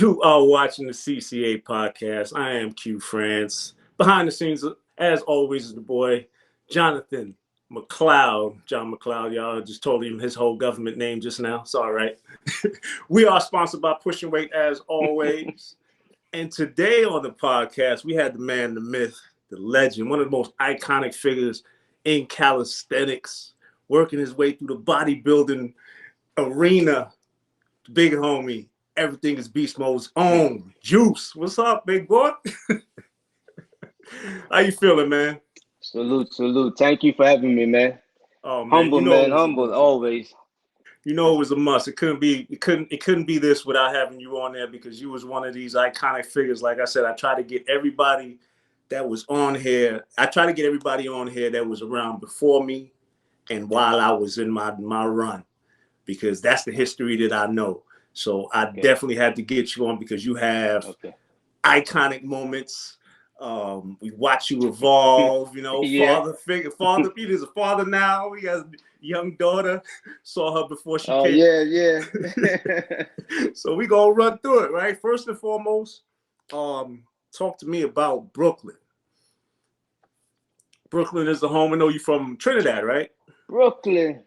You are watching the Cca Podcast. I am Q France. Behind the scenes, as always, is the boy, Jonathan McLeod. John McLeod, y'all just told him his whole government name just now. It's all right. We are sponsored by Pushing Weight, as always. And today on the podcast, we had the man, the myth, the legend, one of the most iconic figures in calisthenics, working his way through the bodybuilding arena. The big homie. Everything is Beastmode's own Juice. What's up, big boy? How you feeling, man? Salute. Thank you for having me, man. Oh man, humble, man. Humble always. You know it was a must. It couldn't be this without having you on there, because you was one of these iconic figures. Like I said, I try to get everybody that was on here. I try to get everybody on here that was around before me and while I was in my run, because that's the history that I know. So I definitely had to get you on because you have iconic moments. We watch you evolve, you know, father figure. Father, Peter's a father now. He has a young daughter. Saw her before she came. Yeah. So we gonna run through it, right? First and foremost, talk to me about Brooklyn. Brooklyn is the home. I know you from Trinidad, right? Brooklyn.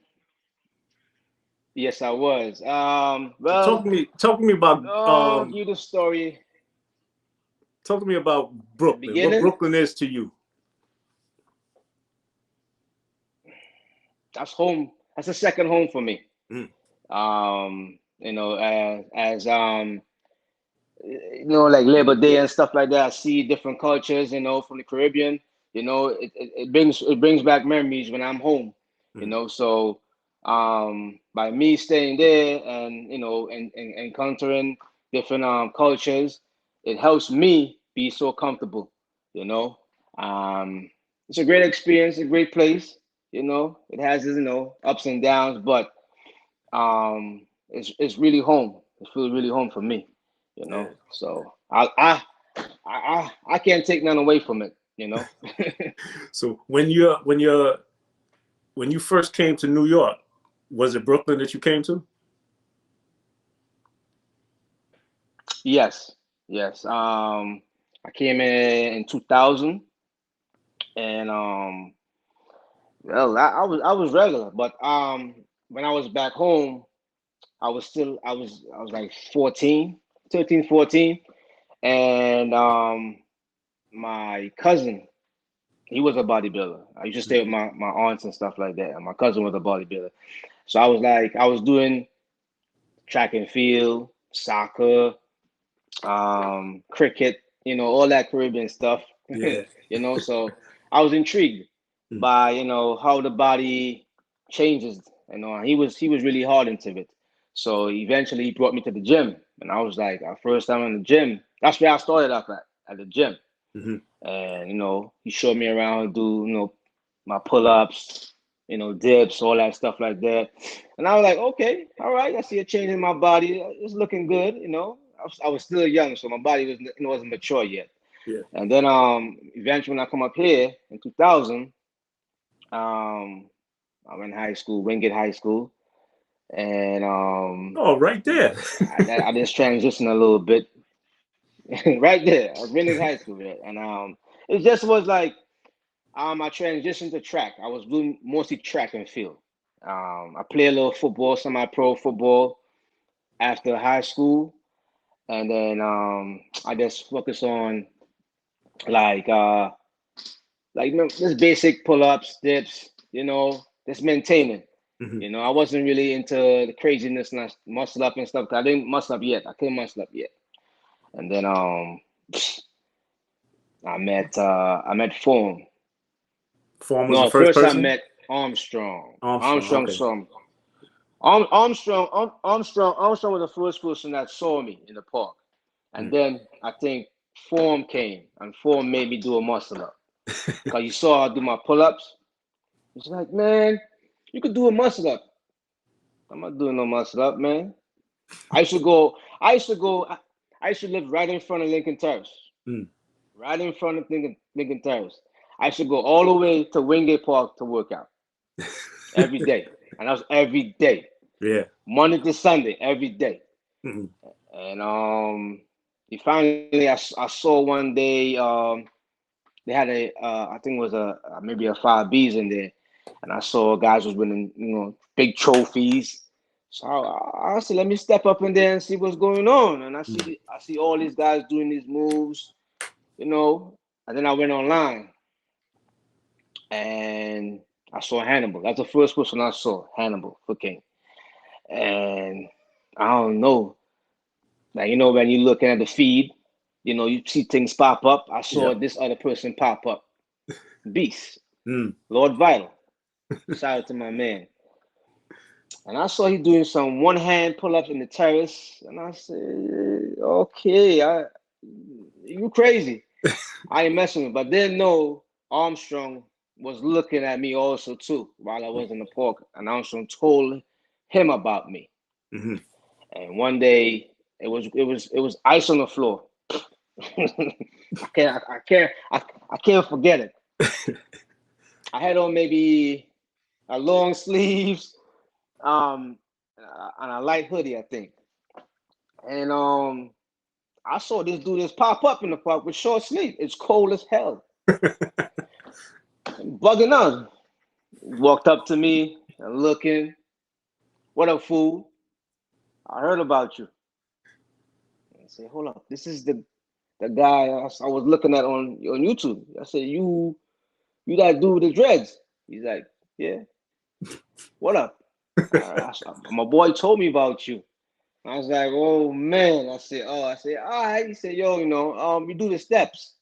Yes, I was. Well, talk to me about you the story. Talk to me about Brooklyn. What Brooklyn is to you? That's home. That's a second home for me. You know, as you know, like Labor Day and stuff like that. I see different cultures, you know, from the Caribbean. You know, it brings back memories when I'm home. You know, so by me staying there and, you know, and encountering different cultures, it helps me be so comfortable, you know. It's a great experience, a great place, you know. It has its, you know, ups and downs, but it's really home. It feels really home for me, you know. So I can't take none away from it, you know. So when you first came to New York, was it Brooklyn that you came to? Yes. I came in 2000, and well, I was regular, but when I was back home, I was like 13, 14, and my cousin, he was a bodybuilder. I used to stay with my aunts and stuff like that, and my cousin was a bodybuilder. So I was doing track and field, soccer, cricket, you know, all that Caribbean stuff. You know, so I was intrigued by, you know, how the body changes. You know, he was really hard into it. So eventually he brought me to the gym, and I was like, our first time in the gym. That's where I started off at the gym. And, you know, he showed me around, do, you know, my pull-ups, you know, dips, all that stuff like that. And I was like, okay, all right, I see a change in my body. It's looking good, you know. I was still young, so my body wasn't mature yet. And then eventually when I come up here in 2000, I'm in high school, Wingate High School. And right there. I just transitioned a little bit. Right there. I was Wingate High School, yeah. And it just was like I transitioned to track. I was doing mostly track and field. I played a little football, semi-pro football after high school. And then I just focus on like you know, just basic pull-ups, dips, you know, just maintaining. You know, I wasn't really into the craziness and muscle up and stuff. I didn't muscle up yet. I couldn't muscle up yet. And then I met Form. Form was the first person? I met Armstrong. Armstrong. Armstrong was the first person that saw me in the park. And then I think Form came, and Form made me do a muscle up. Because you saw I do my pull-ups. He's like, man, you could do a muscle up. I'm not doing no muscle up, man. I used to live right in front of Lincoln Terrace. Right in front of Lincoln Terrace. I should go all the way to Wingate Park to work out. Every day. And that was every day. Yeah. Monday to Sunday, every day. And finally, I saw one day, they had I think it was maybe a 5Bs in there, and I saw guys was winning, big trophies. So I said, let me step up in there and see what's going on. And I see all these guys doing these moves, and then I went online and I saw Hannibal. That's the first person I saw, Hannibal for King. And I don't know, like, when you're looking at the feed, you see things pop up. I saw this other person pop up, Beast, Lord Vital. Shout out to my man. And I saw he doing some one-hand pull-ups in the terrace, and I said, okay, you crazy. I ain't messing with, but then no, Armstrong was looking at me also too while I was in the park, and Armstrong told him about me. Mm-hmm. And one day it was ice on the floor. I can't forget it. I had on maybe a long sleeves, and a light hoodie, I think. And I saw this dude just pop up in the park with short sleeves. It's cold as hell. Bugging out. Walked up to me and looking. What up, fool? I heard about you. I said, hold up. This is the guy I was looking at on YouTube. I said, you that dude with the dreads? He's like, yeah. What up? My boy told me about you. I was like, oh man. I said, all right. He said, yo, we do the steps.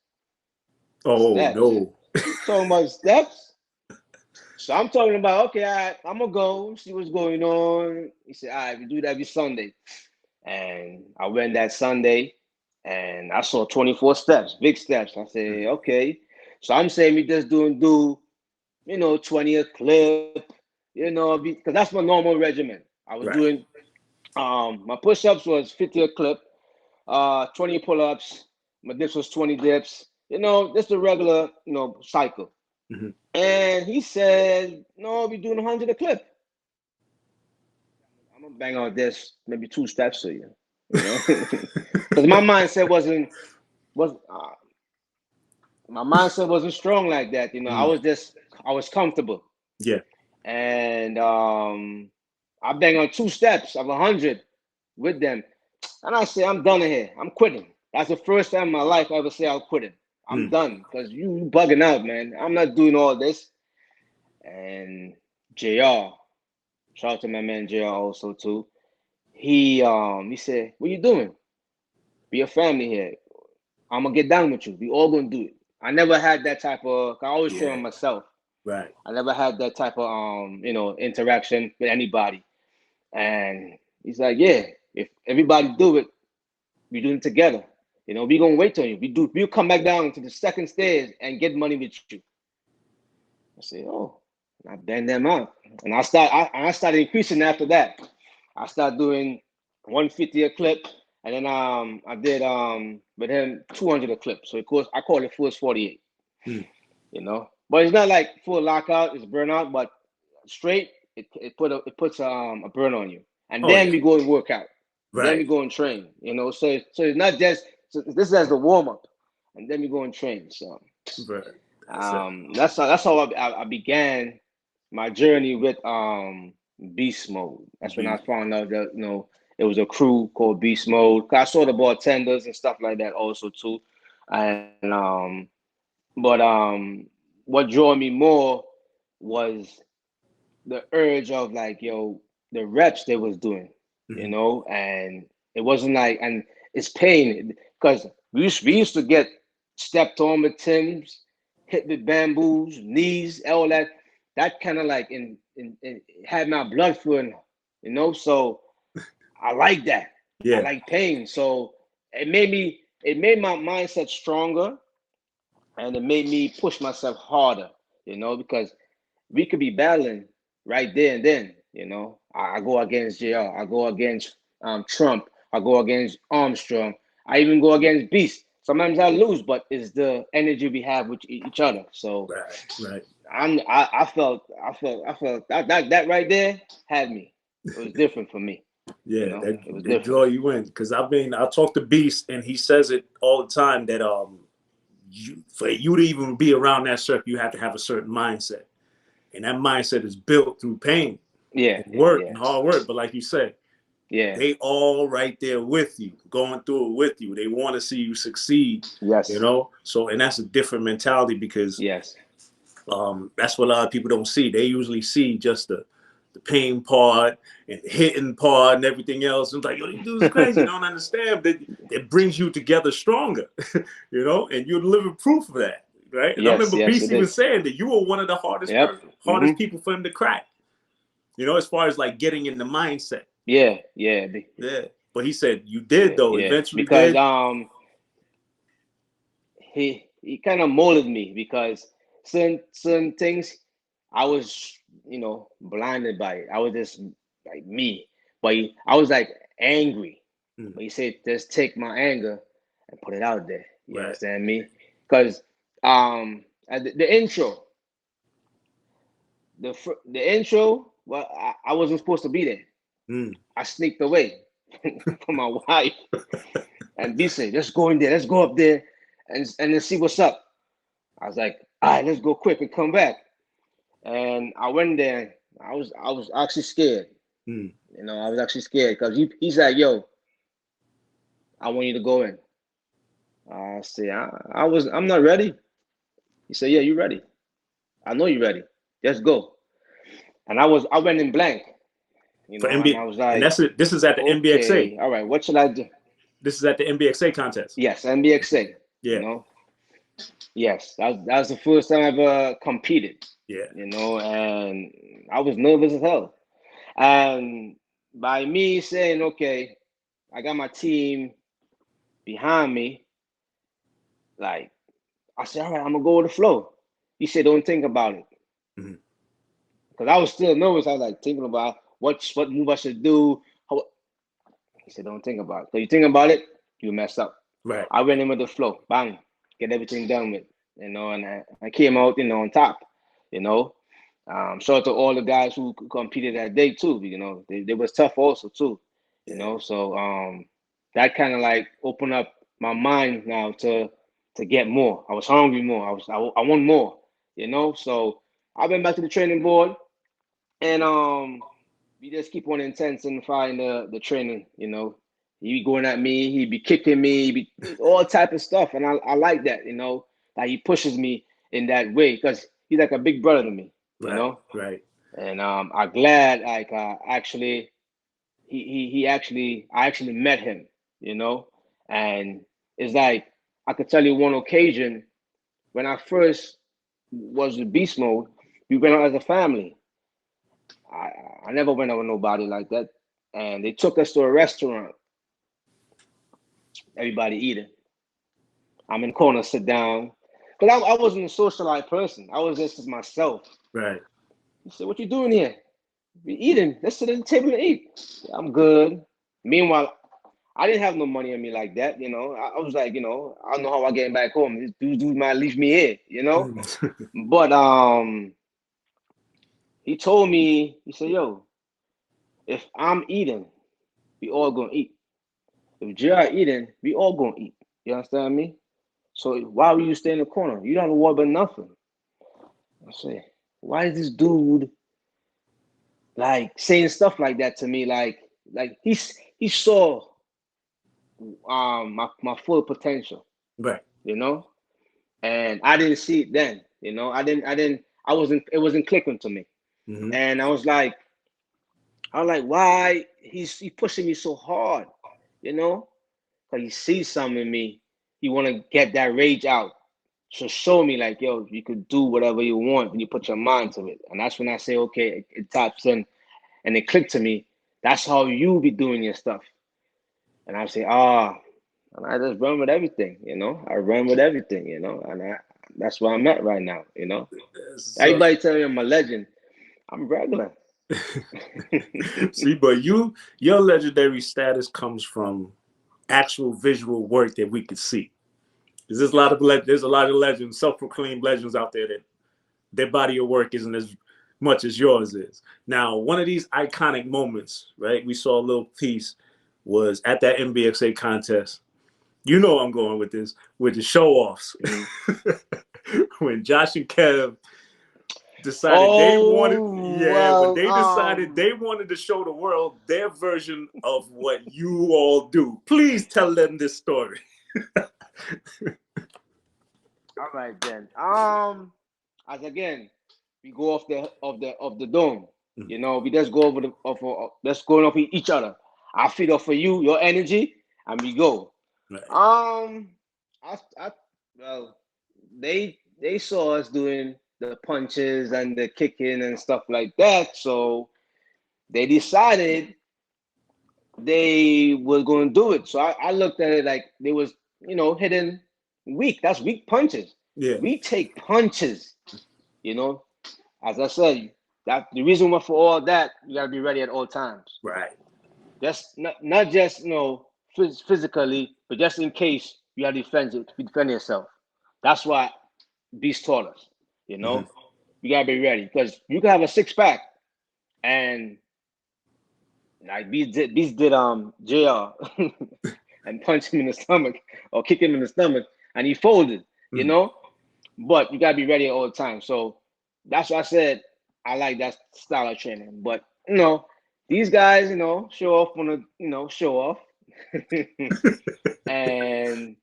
Oh steps. no. Talking about steps. So I'm talking about, okay, all right, I'm gonna go see what's going on. He said, all right, we do that every Sunday. And I went that Sunday and I saw 24 steps, big steps. I said, okay. So I'm saying we just do 20 a clip, because that's my normal regimen. I was doing my push-ups was 50 a clip, 20 pull-ups, my dips was 20 dips, just the regular, cycle. Mm-hmm. And he said, no, we're doing 100 a clip. I'm gonna bang out this maybe 2 steps to you, because my mindset wasn't strong like that. I was comfortable. Yeah. And I bang on 2 steps of 100 with them, and I say, I'm done here. I'm quitting. That's the first time in my life I ever say I'm quitting. I'm done, because you bugging out, man. I'm not doing all this. And JR, shout out to my man JR also too. He said, what you doing? Be a family here. I'm gonna get down with you. We all gonna do it. I never had that type of. I always train on myself. Right. I never had that type of interaction with anybody. And he's like, yeah, if everybody do it, we do it together. We gonna wait on you. We'll come back down to the second stairs and get money with you. I said, oh, I bang them out. And I started increasing after that. I started doing 150 a clip, and then I did with him 200 a clip. So of course I call it first 48. But it's not like full lockout, it's burnout, but straight it puts a burn on you. And then we go and work out. Right. Then we go and train. So it's not just this is as the warm up, and then we go and train. So that's how I began my journey with Beastmode. That's when I found out that it was a crew called Beastmode. I saw the bartenders and stuff like that also too, and but what drew me more was the urge of like, the reps they was doing, and it wasn't like, and it's pain because we used to get stepped on with Timbs, hit with bamboos, knees, all that. That kind of like in had my blood flowing, So I like that. Yeah. I like pain, so it made my mindset stronger, and it made me push myself harder, because we could be battling right there and then, I go against JR, I go against Trump, I go against Armstrong, I even go against Beast. Sometimes I lose, but it's the energy we have with each other. So right. I felt that right there had me. It was different for me. Yeah, You know, it was they different. draw you in. Because I talk to Beast, and he says it all the time that for you to even be around that circle, you have to have a certain mindset, and that mindset is built through pain, Yeah, and work, yeah, and hard work. But like you said, yeah. they all right there with you, going through it with you. They want to see you succeed. Yes. You know, so and that's a different mentality because Yes. that's what a lot of people don't see. They usually see just the pain part and the hitting part and everything else. And it's like, yo, you dudes crazy. You don't understand that it brings you together stronger, you know, and you're living proof of that, right? And I Yes, remember yes, it BC was is. saying that you were one of the Yep. hardest people for him to crack, you know, as far as like getting in the mindset. Yeah, yeah, Yeah. But he said you did though, yeah. eventually Because did. he kind of molded me because certain things I was, you know, blinded by it. I was just like me, but I was like angry. But he said, just take my anger and put it out there. You Right. understand me? Because at the intro, the intro, well, I wasn't supposed to be there. I sneaked away from my wife, and B said, "Let's go in there. Let's go up there, and then see what's up." I was like, "All right, let's go quick and come back." And I went there. I was actually scared. You know, I was actually scared because he's like, "Yo, I want you to go in." I said, I'm not ready. He said, "Yeah, you ready? I know you're ready. Let's go." And I went in blank, you For know, and NBA, I was and like, this is at the okay, NBXA. all right, what should I do? This is at the NBXA contest. Yes, NBXA. Yeah. You know, yes, that was the first time I ever competed. Yeah. You know, and I was nervous as hell. And by me saying, okay, I got my team behind me, like I said, all right, I'm gonna go with the flow. He said, don't think about it. Because I was still nervous. I was like thinking about what move I should do. He said, don't think about it. So you think about it, you mess up. Right. I went in with the flow, bang, get everything done with, you know, and I came out, you know, on top, you know. Shout out to all the guys who competed that day too, you know, they was tough also too, you know. So that kind of like opened up my mind now to get more. I was hungry more. I want more, you know. So I went back to the training board, and we just keep on intensifying the training, you know. He be going at me, he be kicking me, he be all type of stuff, and I like that, you know. Like he pushes me in that way because he's like a big brother to me, you know. Right. And I'm glad like actually I actually met him, you know. And it's like I could tell you one occasion when I first was with Beast Mode, we went out as a family. I never went out with nobody like that. And they took us to a restaurant. Everybody eating. I'm in the corner, sit down. Because I wasn't a socialite person. I was just myself. Right. He said, what you doing here? We eating. Let's sit at the table and eat. I'm good. Meanwhile, I didn't have no money on me like that, you know. I was like, you know, I don't know how I get back home. This dude might leave me here, you know. But he told me, he said, yo, if I'm eating, we all gonna eat. If JR eating, we all gonna eat. You understand me? So why will you stay in the corner? You don't worry about nothing. I say, why is this dude like saying stuff like that to me? Like he saw my full potential. Right. You know? And I didn't see it then. You know, it wasn't clicking to me. And I was like, why he's pushing me so hard, you know? Because he sees something in me. He want to get that rage out. So show me like, yo, you could do whatever you want when you put your mind to it. And that's when I say, okay, it taps in and it clicked to me. That's how you be doing your stuff. And I say, and I just run with everything, you know? I run with everything, you know? And that's where I'm at right now, you know? Everybody tell me I'm a legend. I'm regular. See, but your legendary status comes from actual visual work that we could see. There's a lot of legends, self-proclaimed legends out there that their body of work isn't as much as yours is. Now, one of these iconic moments, right? We saw a little piece was at that NBXA contest. You know I'm going with this, with the show-offs. When Josh and Kev decided they wanted to show the world their version of what you all do. Please tell them this story. All right then. As again, we go off the dome. Mm-hmm. You know, we just go over let's go off each other. I feed off of you, your energy, and we go. Right. Well, they saw us doing the punches and the kicking and stuff like that, so they decided they were going to do it. So I looked at it like they was, hitting weak. That's weak punches. Yeah, we take punches. As I said, that the reason for all that, you gotta be ready at all times. Right. Just not just physically, but just in case you have to defend yourself. That's what Beast taught us. Mm-hmm. You gotta be ready because you can have a 6-pack and like Beast did JR and punch him in the stomach or kick him in the stomach and he folded. Mm-hmm. But you gotta be ready at all times. So that's what I said. I like that style of training. But these guys, show off on a show off. And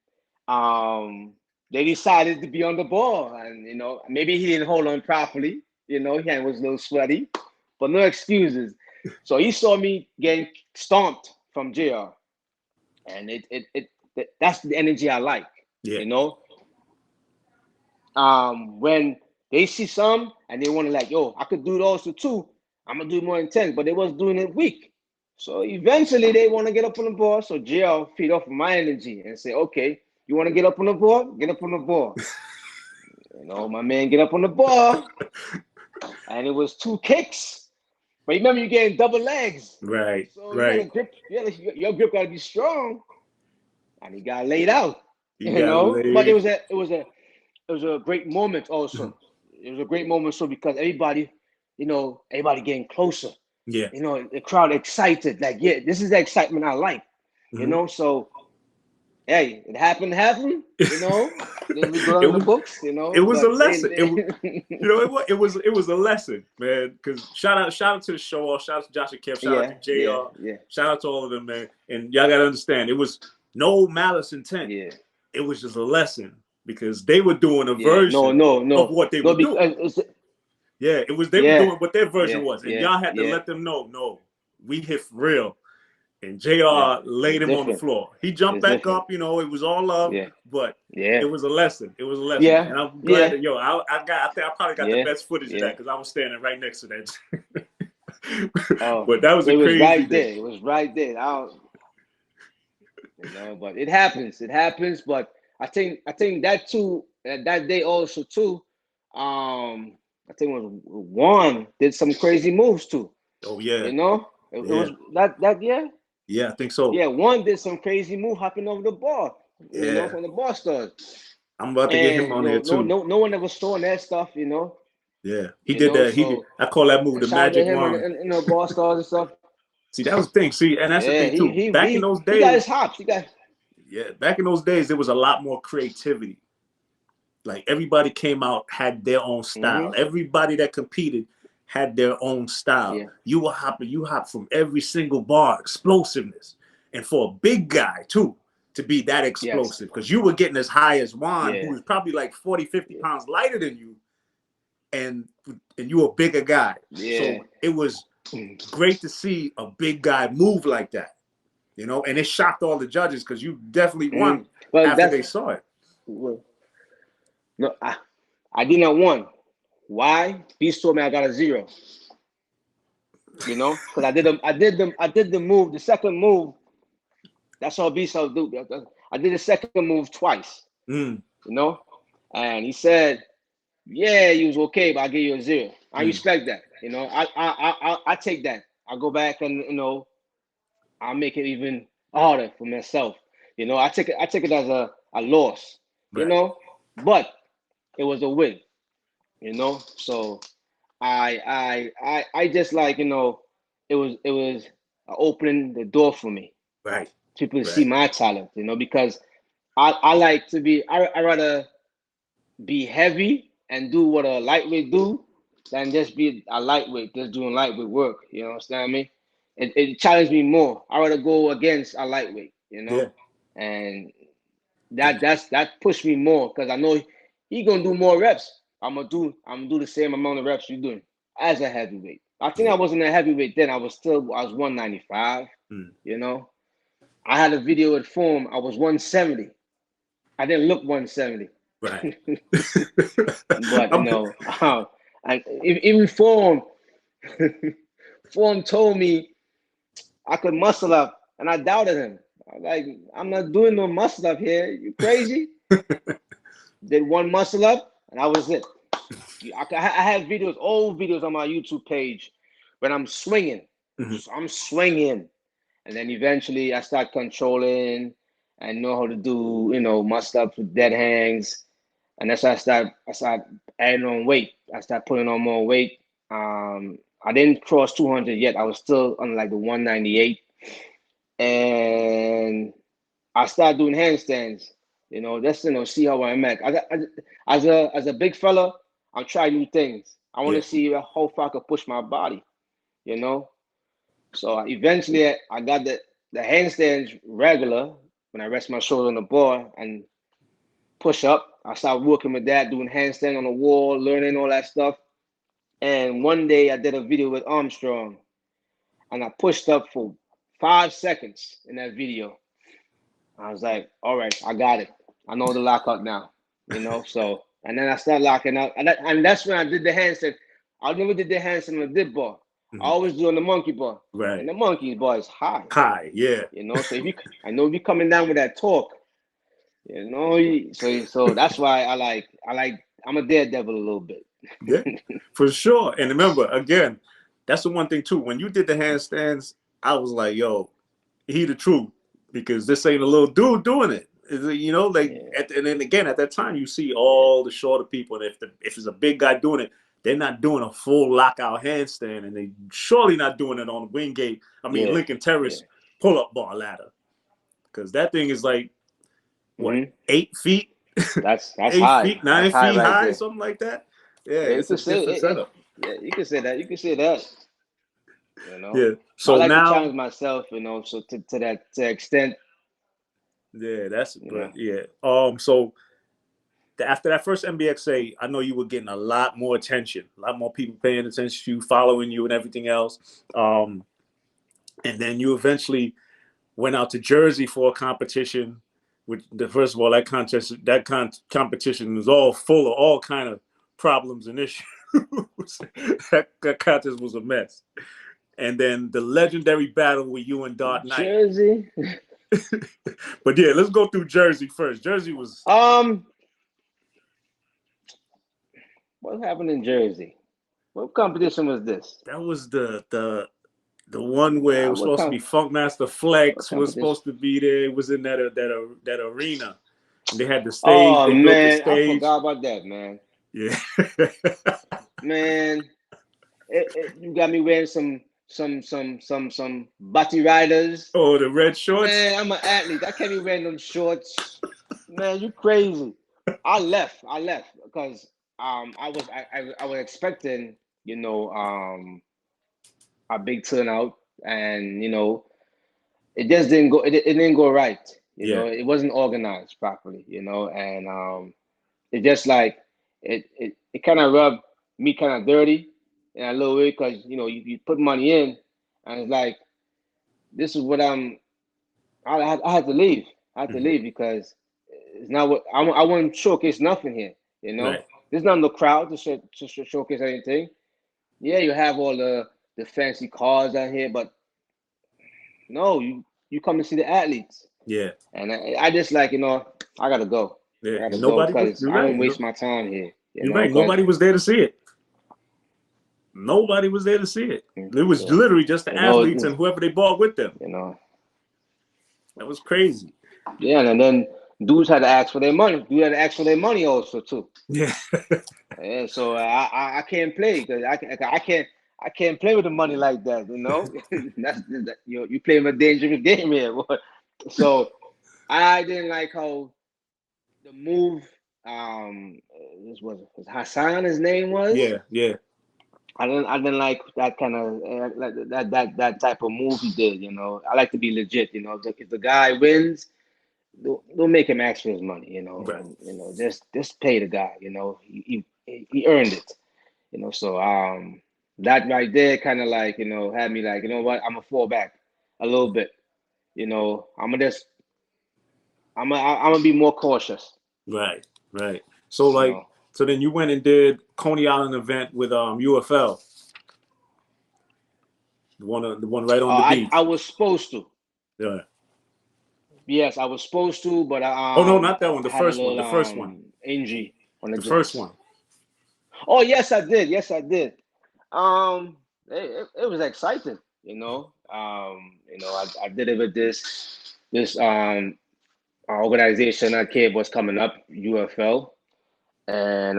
they decided to be on the ball. And maybe he didn't hold on properly. His hand was a little sweaty, but no excuses. So he saw me getting stomped from JR. And that's the energy I like. Yeah. When they see some and they want to like, yo, I could do those too. I'm gonna do more intense, but they was doing it weak. So eventually they want to get up on the ball. So JR feed off of my energy and say, okay, you want to get up on the ball? Get up on the ball. My man get up on the ball. And it was 2 kicks. But remember, you're getting double legs. Right. So right. Your grip gotta be strong. And he got laid out. But it was a great moment also. It was a great moment so because everybody getting closer. Yeah. The crowd excited. Like, yeah, this is the excitement I like. Mm-hmm. So hey, it happened. Then we go on the books, It was a lesson. It was a lesson, man. Because shout out to the show off, shout out to Josh and Kev, shout out to JR, shout out to all of them, man. And y'all gotta understand, it was no malice intent. Yeah. It was just a lesson. Because they were doing a version of what they were doing. They were doing what their version was. And y'all had to let them know, no, we hit for real. And JR laid him on the floor. He jumped back up, it was all love, but it was a lesson. It was a lesson. Yeah. And I'm glad that, I probably got the best footage of that because I was standing right next to that. But that was crazy right there. It was right there. But it happens. It happens, but I think that too, that day also too, I think it was Juan did some crazy moves too. Oh yeah. It was that yeah. Yeah, I think so. Yeah, Juan did some crazy move hopping over the ball. From the ball stars. I'm about to get him on there too. No one ever saw that stuff, Yeah, he did that. I call that move the magic wand. And ball stars and stuff. See, that was the thing. See, and that's the thing too. Back in those days, he got his hops. Yeah, back in those days, there was a lot more creativity. Like everybody came out, had their own style. Mm-hmm. Everybody that competed had their own style. Yeah. You hop from every single bar, explosiveness. And for a big guy too, to be that explosive, because you were getting as high as Juan, who was probably like 40, 50 pounds lighter than you. And you were a bigger guy. Yeah. So it was great to see a big guy move like that. And it shocked all the judges because you definitely won after they saw it. Well, no, I did not won. Why? Beast told me I got a 0. Because I did the move, the second move. That's all Beast will do. I did the second move twice. And he said, yeah, you was okay, but I'll give you a 0. I respect that. I take that. I go back and I'll make it even harder for myself. I take it as a loss, right. But it was a win, So I just like, it was opening the door for me. Right. People see my talent, because I like to be, I rather be heavy and do what a lightweight do than just be a lightweight, just doing lightweight work. You know what I mean? It challenged me more. I rather go against a lightweight, Yeah. and that pushed me more because I know he gonna do more reps. I'm gonna do the same amount of reps you're doing as a heavyweight. I think I wasn't a heavyweight then. I was 195. I had a video at form. I was 170. I didn't look 170. Right. But and even form told me I could muscle up, and I doubted him. I was like, I'm not doing no muscle up here. You crazy? Did one muscle up, and that was it. I have old videos on my YouTube page when I'm swinging. Mm-hmm. I'm swinging, and then eventually I start controlling and know how to do, muscle ups with dead hangs, and that's why I start adding on weight. I start putting on more weight. I didn't cross 200 yet. I was still on like the 198, and I started doing handstands. Just see how I'm at. As a big fella, I'm trying new things. I want to see how far I can push my body. So eventually, I got the handstands regular when I rest my shoulder on the bar and push up. I started working with that, doing handstand on the wall, learning all that stuff. And one day I did a video with Armstrong, and I pushed up for 5 seconds in that video. I was like, all right, I got it. I know the lockout now, So, and then I started locking up, and that's when I did the handstand. I never did the handstand on the dip bar. Mm-hmm. I always do on the monkey bar. Right. And the monkey bar is high. High, yeah. So I know if you're coming down with that torque, so that's why I'm a daredevil a little bit. Yeah, for sure. And remember, again, that's the one thing too. When you did the handstands, I was like, yo, he the truth, because this ain't a little dude doing it. And then again, at that time, you see all the shorter people, and if it's a big guy doing it, they're not doing a full lockout handstand, and they surely not doing it on Wingate. Lincoln Terrace pull-up bar ladder, because that thing is like what 8 feet. That's 8 high. feet, 9 feet high, something like that. Yeah, it's a different setup. Yeah, you can say that. Yeah. So I like now to challenge myself, so to that extent. Yeah, that's good. Yeah. So after that first MBXA, I know you were getting a lot more attention, a lot more people paying attention to you, following you, and everything else. And then you eventually went out to Jersey for a competition. First of all, that competition was all full of all kind of problems and issues. that contest was a mess. And then the legendary battle with you and Dark Knight. Jersey. But yeah, let's go through Jersey first. Jersey was what happened in Jersey? What competition was this? That was the one where it was supposed to be Funkmaster Flex was supposed to be there. It was in that arena. And they had the stage. Oh they man, built the stage. I forgot about that, man. Yeah. Man, you got me wearing some Bati Riders. Oh, the red shorts. Man, I'm an athlete. I can't be wearing them shorts. Man, you crazy. I left because I was expecting, a big turnout, and it just didn't go. It didn't go right. It wasn't organized properly. And it just like it kind of rubbed me kind of dirty in a little way, because you put money in, and it's like, this is what I had to leave. I had to leave because it's not what I want to showcase. Nothing here, Right. There's not no crowd to showcase anything. Yeah, you have all the fancy cars out here, but no, you come to see the athletes. Yeah. And I just like, I gotta go. Yeah. I gotta Nobody go, because I don't waste my time here. You're right. Nobody was there to see it. Nobody was there to see it. It was literally just the athletes and whoever they brought with them. That was crazy. Yeah, and then dudes had to ask for their money. You had to ask for their money also too. Yeah. Yeah, so I can't play because I can't play with the money like that, you know. You playing a dangerous game here. Boy. So I didn't like how the move. This was Hassan. His name was. Yeah, yeah. I didn't like that kind of like that type of move he did. You know, I like to be legit. You know, if the guy wins, don't make him ask for his money. You know, Right. and you know just pay the guy. You know, he earned it. You know, so that right there kind of like had me like what, I'm gonna fall back a little bit. You know, I'm gonna be more cautious. Right, right. So You like, know, so then you went and did Coney Island event with UFL, the one right on the I beach. was supposed to. Yeah. Yes, I was supposed to, but Oh no, not that one. I The had a first one. little The first one. injury on the The first joints. one. Oh yes, I did. Yes, I did. It was exciting. I did it with this organization that kid was coming up, UFL, and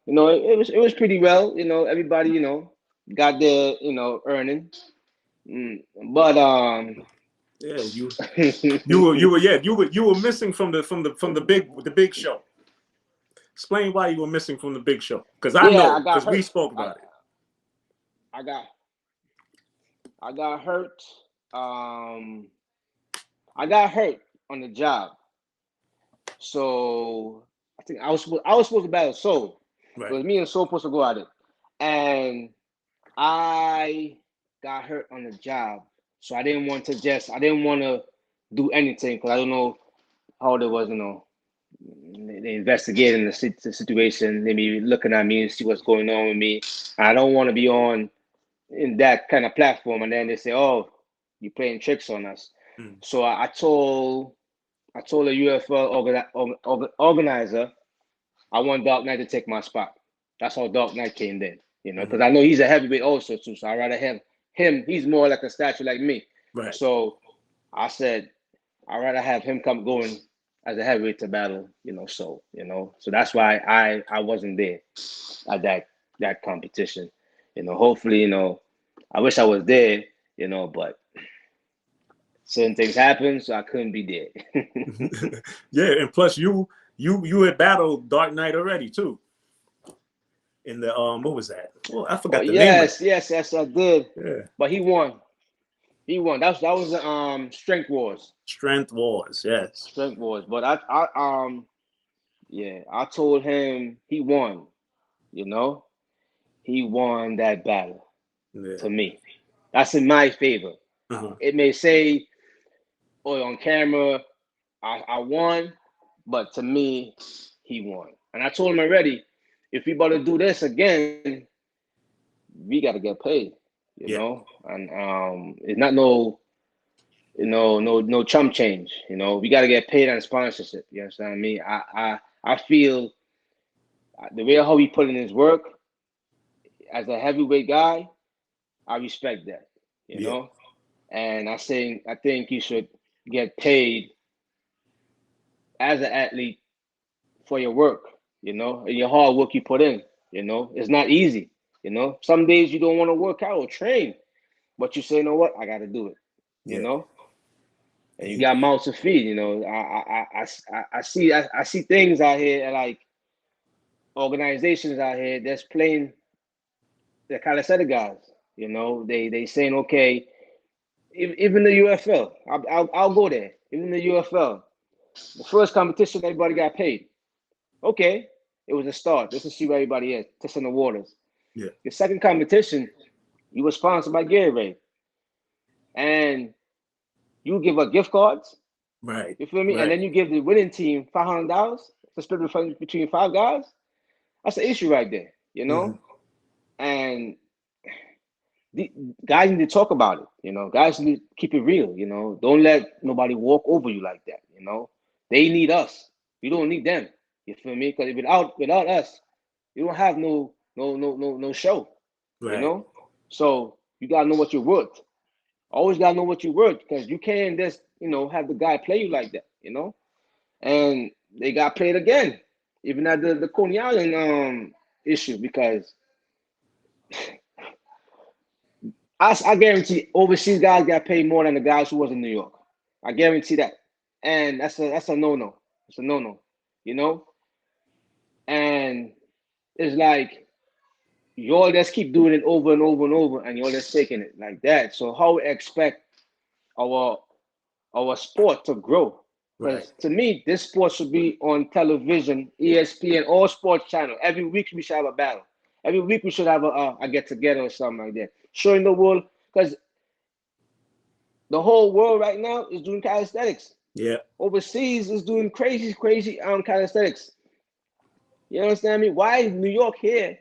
it was pretty well. You know, everybody got their earning, but Yeah, you were missing from the big show. Explain why you were missing from the big show, because I yeah, know, I got because we hurt. spoke I about it. I got I got hurt. Um, I got hurt on the job, so I think I was supposed to battle Soul. It Right. was me and Soul supposed to go at it, and I got hurt on the job, so I didn't want to do anything because I don't know how they was, they investigating the situation. They be looking at me and see what's going on with me. I don't want to be on in that kind of platform, and then they say, "Oh, you're playing tricks on us." Mm. So I told the UFL organizer I want Dark Knight to take my spot. That's how Dark Knight came in, because Mm-hmm. I know he's a heavyweight also too. So I rather him. He's more like a statue like me. Right. So I said I rather have him come going as a heavyweight to battle. So that's why I wasn't there at that competition. Hopefully, I wish I was there. But certain things happen, so I couldn't be there. Yeah, and plus you had battled Dark Knight already too. In the what was that? Well, I Oh forgot the name of it. yes, I did. Yeah. But he won. He won. That was the Strength Wars. Strength Wars. Yes. Strength Wars. But yeah, I told him he won. You know, he won that battle Yeah. to me. That's in my favor. Uh-huh. It may say, "Oh, on camera, I won," but to me, he won. And I told him already, if we about to do this again, we got to get paid. Yeah. And it's not no chump change. We got to get paid on sponsorship. You understand me? I feel the way how he put in his work as a heavyweight guy, I respect that. You Yeah. know, and I think you should get paid as an athlete for your work. And your hard work you put in. It's not easy. Some days you don't want to work out or train, but you say, you know what, I got to do it. You Yeah. know, and you got mouths to feed. I see things out here like organizations out here that's playing the calisthenics guys. They saying okay, even the UFL. I'll go there. Even the UFL, the first competition everybody got paid. Okay, it was a start. Just to see where everybody is, testing the waters. Yeah. The second competition, you were sponsored by Gatorade, and you give up gift cards. Right. You feel me? And Right. then you give the winning team $500 to split between five guys. That's the issue right there, Mm-hmm. And the guys need to talk about it. Guys need to keep it real. Don't let nobody walk over you like that. They need us. We don't need them. You feel me? Because without us, you don't have no show. You Right. know. So you gotta know what you're worth. Always gotta know what you're worth because you can't just have the guy play you like that. And they got played again. even at the Coney Island issue, because I guarantee overseas guys got paid more than the guys who was in New York. I guarantee that, and that's a no-no. It's a no-no, you know. And it's like y'all just keep doing it over and over and over, and y'all just taking it like that. So how we expect our sport to grow? Because to me, this sport should be on television, ESPN, all sports channel. Every week we should have a battle. Every week we should have a get together or something like that, showing the world, because the whole world right now is doing calisthenics. Yeah. Overseas is doing crazy calisthenics. You understand me? Why is New York here?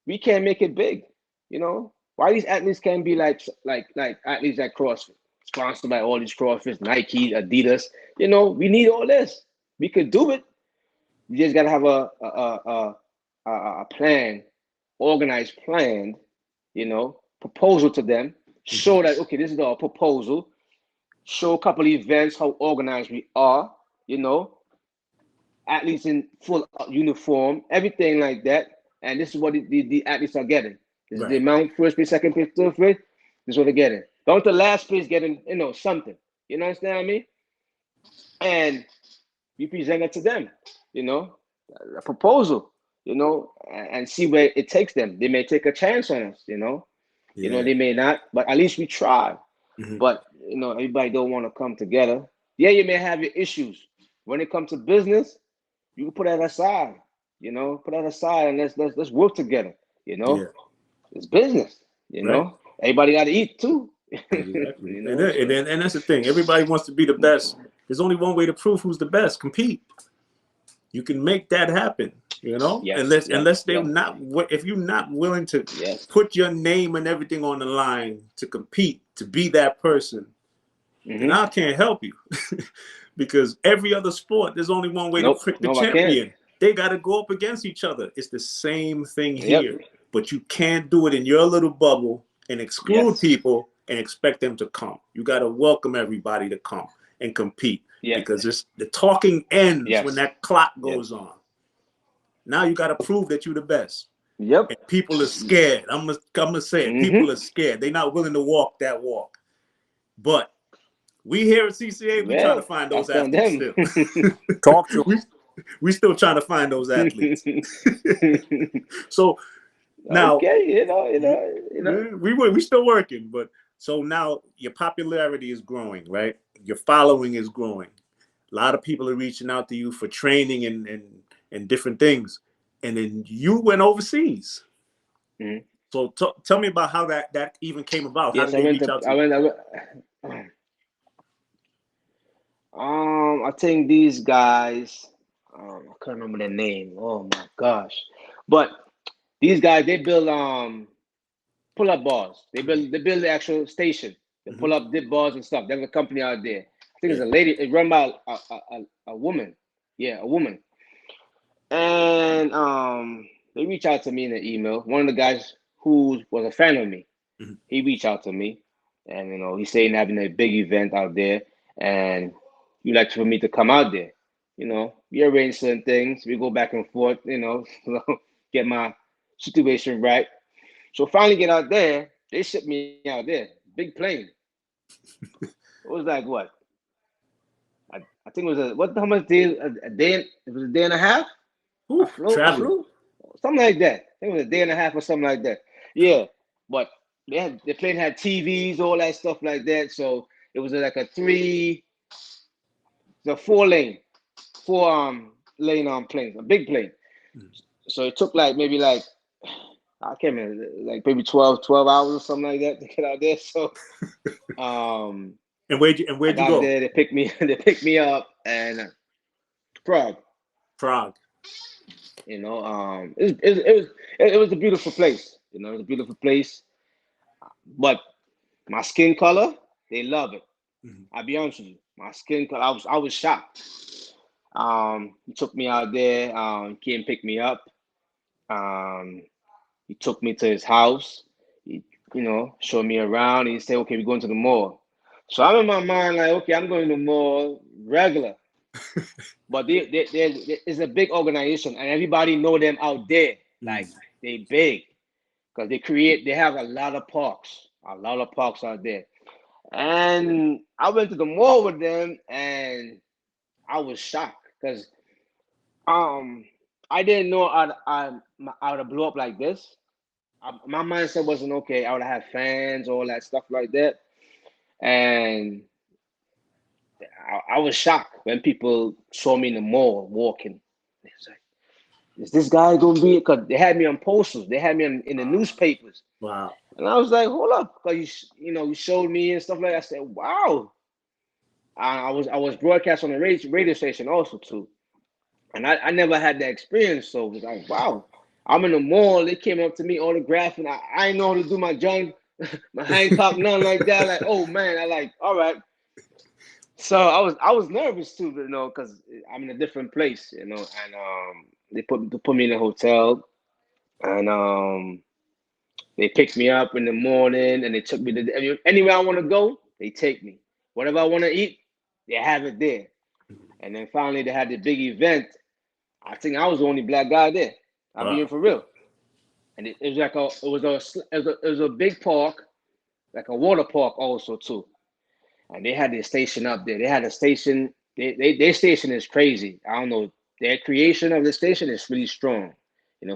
We can't make it big. You know? Why these athletes can't be like athletes at CrossFit, sponsored by all these CrossFit, Nike, Adidas. You know, we need all this. We could do it. You just gotta have a plan, organized plan, you know, proposal to them. Show that, okay, this is our proposal. Show a couple of events, how organized we are, you know, athletes in full uniform, everything like that. And this is what the athletes are getting. This is the amount, first place, second place, third place. This is what they're getting. Don't the last place getting, you know, something. You understand what I mean? And we present it to them, you know, a proposal, you know, and see where it takes them. They may take a chance on us, you know. Yeah. You know, they may not, but at least we try. Mm-hmm. But, you know, everybody don't want to come together. Yeah, you may have your issues. When it comes to business, you can put that aside, you know, put that aside and let's work together, you know. Yeah. It's business, you know. Everybody got to eat too. Exactly. You know? and that's the thing. Everybody wants to be the best. There's only one way to prove who's the best. Compete. You can make that happen, you know. Yes. Unless they're not. If you're not willing to put your name and everything on the line to compete, to be that person, then I can't help you. Because every other sport, there's only one way to pick the champion. They got to go up against each other. It's the same thing here, but you can't do it in your little bubble and exclude people and expect them to come. You got to welcome everybody to come and compete because the talking ends when that clock goes on. Now you got to prove that you're the best. Yep. And people are scared. I'm gonna say it. People are scared. They're not willing to walk that walk. But we here at CCA, we trying to find those athletes still. Talk to them. We still trying to find those athletes. So now, we still working, but so now your popularity is growing, right? Your following is growing. A lot of people are reaching out to you for training and different things, and then you went overseas. Mm-hmm. So tell me about how that even came about. Yes, how did they reach out to you? I think these guys, I can't remember their name. Oh my gosh. But these guys, they build pull-up bars. They build the actual station. They pull up dip bars and stuff. They have a company out there. I think it's a lady. It's run by a woman. Yeah, a woman. And they reach out to me in an email. One of the guys who was a fan of me, he reached out to me, and you know, he's saying having a big event out there, and he'd like for me to come out there. You know, we arrange certain things. We go back and forth. You know, get my situation right. So finally get out there. They shipped me out there. Big plane. It was like what? I think it was how much day? A day? It was a day and a half. Traveling. Something like that. I think it was a day and a half or something like that. Yeah, but the plane had TVs, all that stuff like that. So it was like a 4-lane plane, a big plane. So it took maybe I can't remember, like maybe 12 hours or something like that to get out there. So and where'd you go? There, they picked me up and Prague. You know, it was a beautiful place. You know, it was a beautiful place. But my skin color, they love it. I'll be honest with you. My skin color, I was shocked. He took me out there. He came pick me up. He took me to his house. He, you know, showed me around. He said, "Okay, we're going to the mall." So I'm in my mind like, "Okay, I'm going to the mall regular." But it's a big organization, and everybody know them out there. Like they big because they have a lot of parks out there. And I went to the mall with them, and I was shocked because I didn't know I would have blew up like this. My mindset wasn't okay. I would have had fans, all that stuff like that, and I was shocked when people saw me in the mall walking. It's like, is this guy gonna be? Because they had me on posters, they had me in the newspapers. Wow. And I was like, hold up, because you showed me and stuff like that. I said, wow. I was broadcast on the radio station also too, and I never had that experience. So it was like, wow. I'm in the mall. They came up to me autographing. I didn't know how to do my junk, my Hancock, nothing like that. Like, oh man, all right. So I was nervous too, because I'm in a different place, and they put me in a hotel, and they picked me up in the morning, and they took me to anywhere I want to go. They take me. Whatever I want to eat, they have it there. And then finally they had the big event. I think I was the only black guy there. I'm being for real. And it was like it was a big park, like a water park also too. And they had their station up there. They had a station. Their station is crazy. I don't know. Their creation of the station is really strong.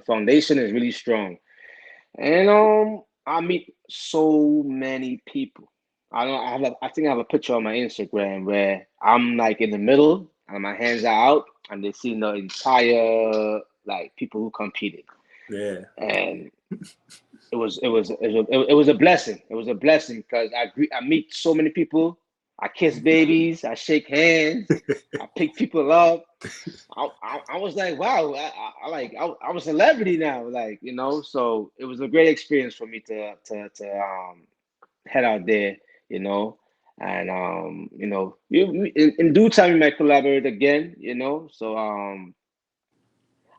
Foundation is really strong. And I meet so many people. I think I have a picture on my Instagram where I'm like in the middle and my hands are out, and they see the entire people who competed. Yeah. And it was a blessing. It was a blessing because I meet so many people. I kiss babies. I shake hands. I pick people up. I was like, wow. I'm a celebrity now. So it was a great experience for me to head out there. And in due time we might collaborate again. So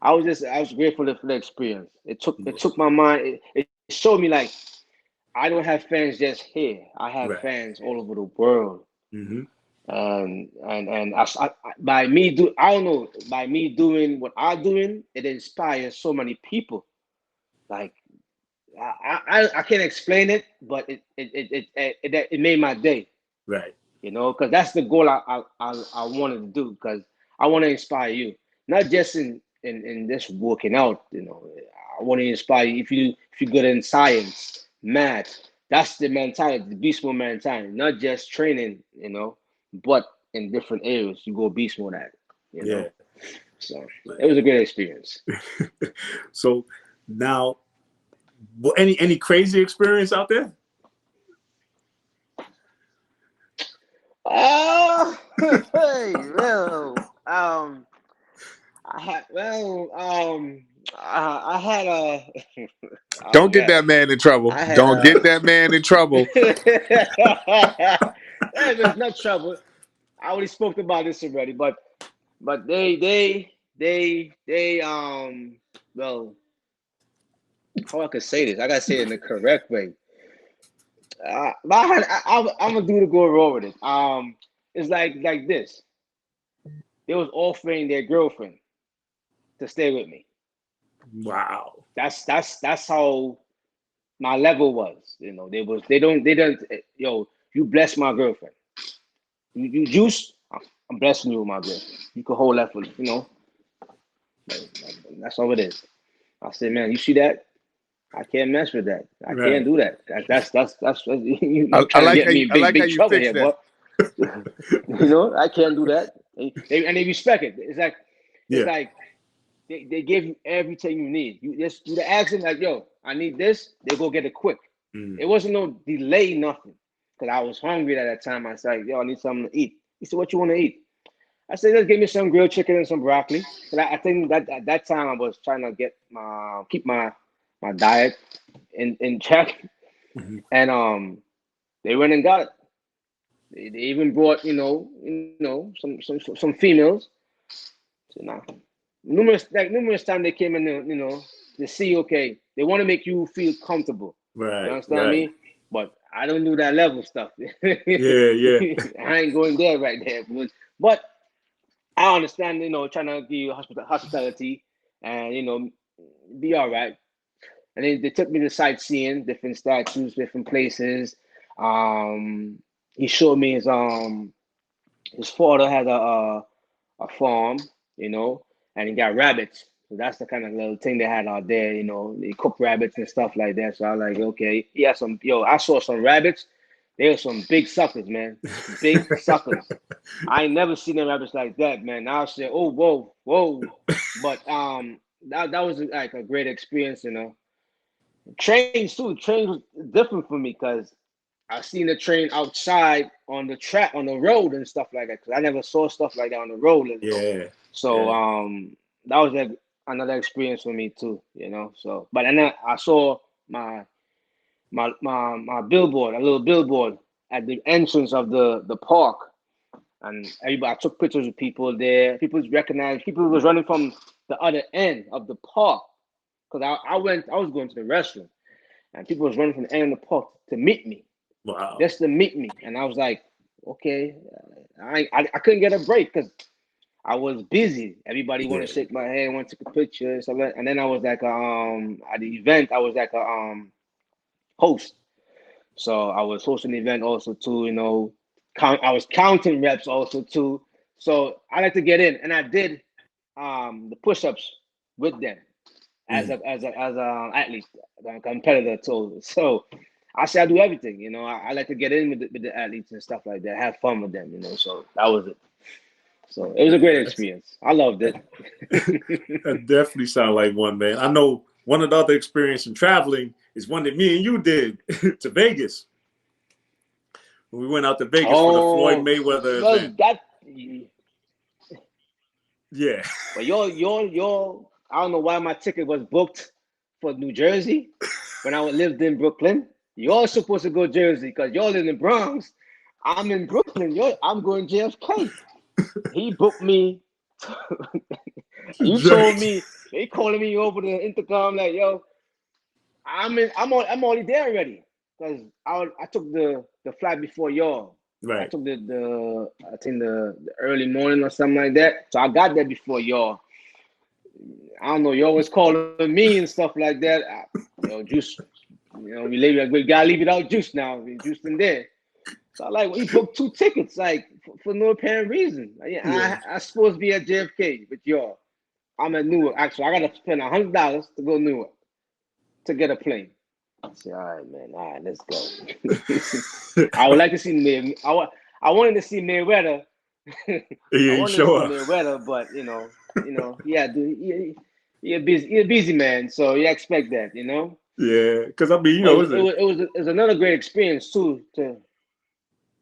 I was grateful for the experience. It took my mind. It showed me I don't have fans just here. I have fans all over the world. Mm-hmm. And by me doing what I'm doing, it inspires so many people. Like I can't explain it, but it made my day. Right. Because that's the goal I wanted to do, because I want to inspire you, not just in this working out. I want to inspire you. If you're good in science, math, that's the mentality, the beast mode mentality. Not just training, but in different areas, you go beast mode at. Yeah. So it was a great experience. So now, any crazy experience out there? Hey, well, I had a. Don't get that man in trouble. Don't get that man in trouble. There's no trouble. I already spoke about this already, but they well, how I could say this? I gotta say it in the correct way. I'm gonna do the go roll with it. It's like this. They was offering their girlfriend to stay with me. Wow. That's how my level was. They don't. You bless my girlfriend. You juice. I'm blessing you with my girlfriend. You can hold that for That's all it is. I said, man, you see that? I can't mess with that. I can't do that. That's you trying to get me in big trouble here, boy. I can't do that. And they respect it. It's like they give you everything you need. You just do the action yo, I need this. They go get it quick. It wasn't no delay, nothing. Because I was hungry at that time. I said, yo, I need something to eat. He said, what you want to eat? I said, let's give me some grilled chicken and some broccoli. But I think that at that time I was trying to keep my diet in check. Mm-hmm. And they went and got it. They even brought some females. So numerous times they came in to see, okay, they want to make you feel comfortable. Right. You understand me? But I don't do that level stuff. Yeah. I ain't going there right there. But I understand, trying to give you hospitality and, be all right. And then they took me to sightseeing, different statues, different places. He showed me his father had a farm, and he got rabbits. So that's the kind of little thing they had out there, they cook rabbits and stuff like that. So I was like, okay, he had I saw some rabbits. They were some big suckers, man. Big suckers. I ain't never seen them rabbits like that, man. I said, oh, whoa. But that was like a great experience, Trains too. Trains was different for me because I seen the train outside on the track, on the road and stuff like that. Because I never saw stuff like that on the road. Yeah. So that was like another experience for me too, So, but then I saw my billboard, a little billboard at the entrance of the park, and everybody, I took pictures of people there. People recognized. People was running from the other end of the park because I was going to the restroom, and people was running from the end of the park to meet me. Wow. Just to meet me, and I was like, okay, I couldn't get a break because I was busy. Everybody wanted to shake my hand, want to take a picture, and then I was like, at the event, I was like a host. So I was hosting the event also too, I was counting reps also too. So I like to get in, and I did the push-ups with them as a athlete, a competitor too. So I say I do everything, I like to get in with the athletes and stuff like that, have fun with them, so that was it. So it was a great experience. I loved it. That definitely sounds like one, man. I know one of the other experiences in traveling is one that me and you did to Vegas. We went out to Vegas for the Floyd Mayweather event. Yeah. But your I don't know why my ticket was booked for New Jersey when I lived in Brooklyn. You're supposed to go Jersey because you're in the Bronx. I'm in Brooklyn. I'm going JFK. He booked me. You told me they calling me over the intercom like, yo, I'm already there already because I took the flight before y'all. Right. I took I think the early morning or something like that. So I got there before y'all. I don't know. Y'all was calling me and stuff like that. Juice. We gotta leave it out Juice now. Juice in there. So we booked 2 tickets for no apparent reason. I supposed to be at JFK with y'all. I'm at Newark. Actually, I gotta spend $100 to go Newark to get a plane. I said, all right, man. All right, let's go. I would like to see I wanted to see Mayweather. He ain't show up. Mayweather, but you're a busy man, so you expect that, Yeah, because I mean, it was another great experience too.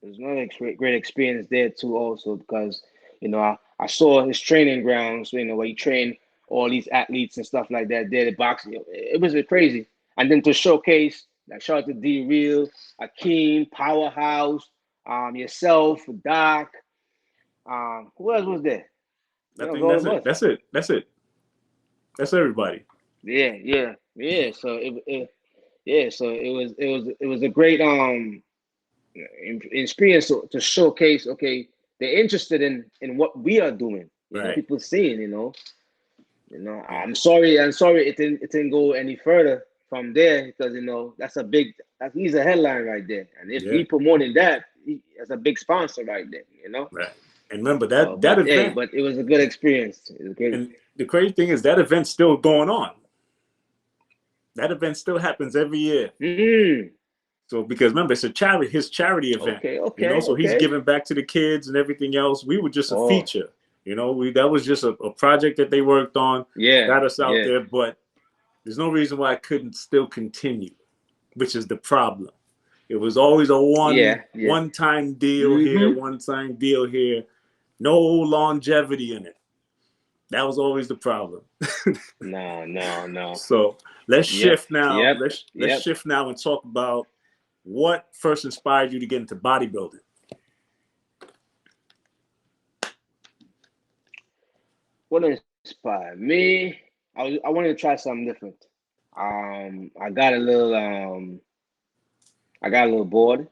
There's another great experience there too, also because I saw his training grounds, where he trained all these athletes and stuff like that. There, the boxing, it was crazy. And then to showcase, shout out to D Real, Akeem, Powerhouse, yourself, Doc. Who else was there? I think that's it. That's everybody. Yeah. So it was a great experience to showcase. Okay, they're interested in what we are doing. People seeing. I'm sorry it didn't go any further from there because he's a headline right there, and if he promoting that, that's a big sponsor right there. Right. And remember that event. But it was a good experience. It was great. And the crazy thing is that event's still going on. That event still happens every year. Mm. So because remember, it's his charity event. Okay. So he's giving back to the kids and everything else. We were just a feature. That was just a project that they worked on. Yeah. Got us out there, but there's no reason why I couldn't still continue, which is the problem. It was always a one-time deal here, one-time deal here. No longevity in it. That was always the problem. No. So let's shift now. Yep. Let's shift now and talk about what first inspired you to get into bodybuilding. What inspired me? I wanted to try something different. I got a little bored,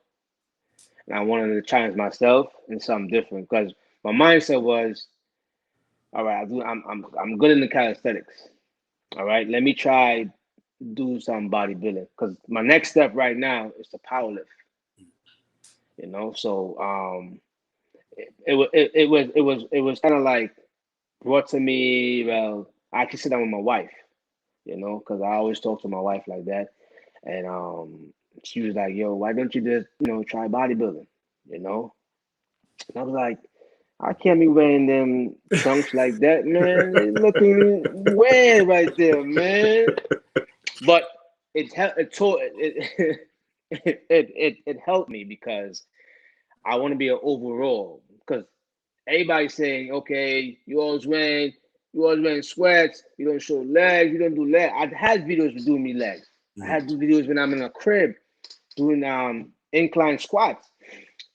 and I wanted to challenge myself in something different because my mindset was, all right, I'm good in the calisthenics. All right, let me try do some bodybuilding because my next step right now is to powerlift. So it was kind of like brought to me. Well, I actually sit down with my wife, because I always talk to my wife like that, and she was like, "Yo, why don't you just try bodybuilding?" And I was like, I can't be wearing them trunks like that, man. It's looking weird right there, man. But it helped me because I want to be an overall. Because everybody's saying, okay, you always wearing sweats, you don't show legs, you don't do legs. I've had videos of doing me legs. I had videos when I'm in a crib doing incline squats.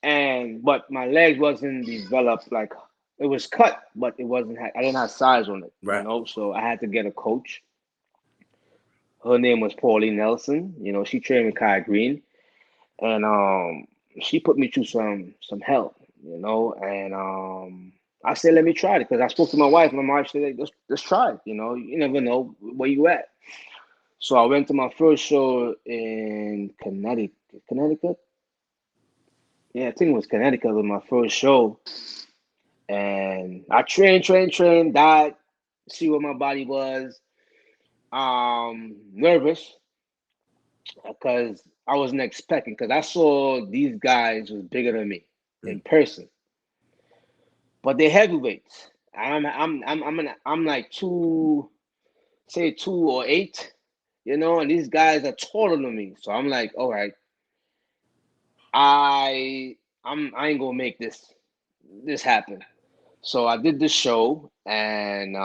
But my legs wasn't developed, like it was cut, but it wasn't. I didn't have size on it, right. So I had to get a coach. Her name was Pauline Nelson. She trained with Kai Green, and she put me through some help. And I said, let me try it because I spoke to my wife. My wife said, let's try it. You never know where you at. So I went to my first show in Connecticut. Connecticut. Yeah, I think it was Connecticut with my first show. And I trained, died, see what my body was. Nervous because I wasn't expecting, because I saw these guys was bigger than me in person. But they're heavyweights. I'm like 2 or 8, and these guys are taller than me. So I'm like, all right, I ain't gonna make this happen. So I did the show, and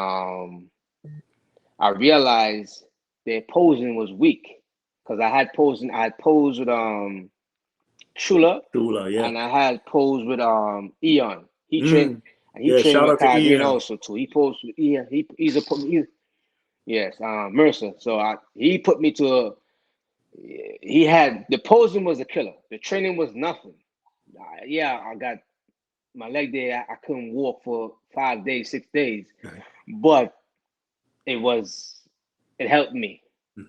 I realized their posing was weak because I had posed with Shula, yeah. and I had posed with Eon. He trained shout with out to Kai Green Ian. also too. He posed with Ian. Yes, Mercer. So he put me to he had the posing was a killer. The training was nothing. I got my leg there. I couldn't walk for 5 days, 6 days, but it helped me.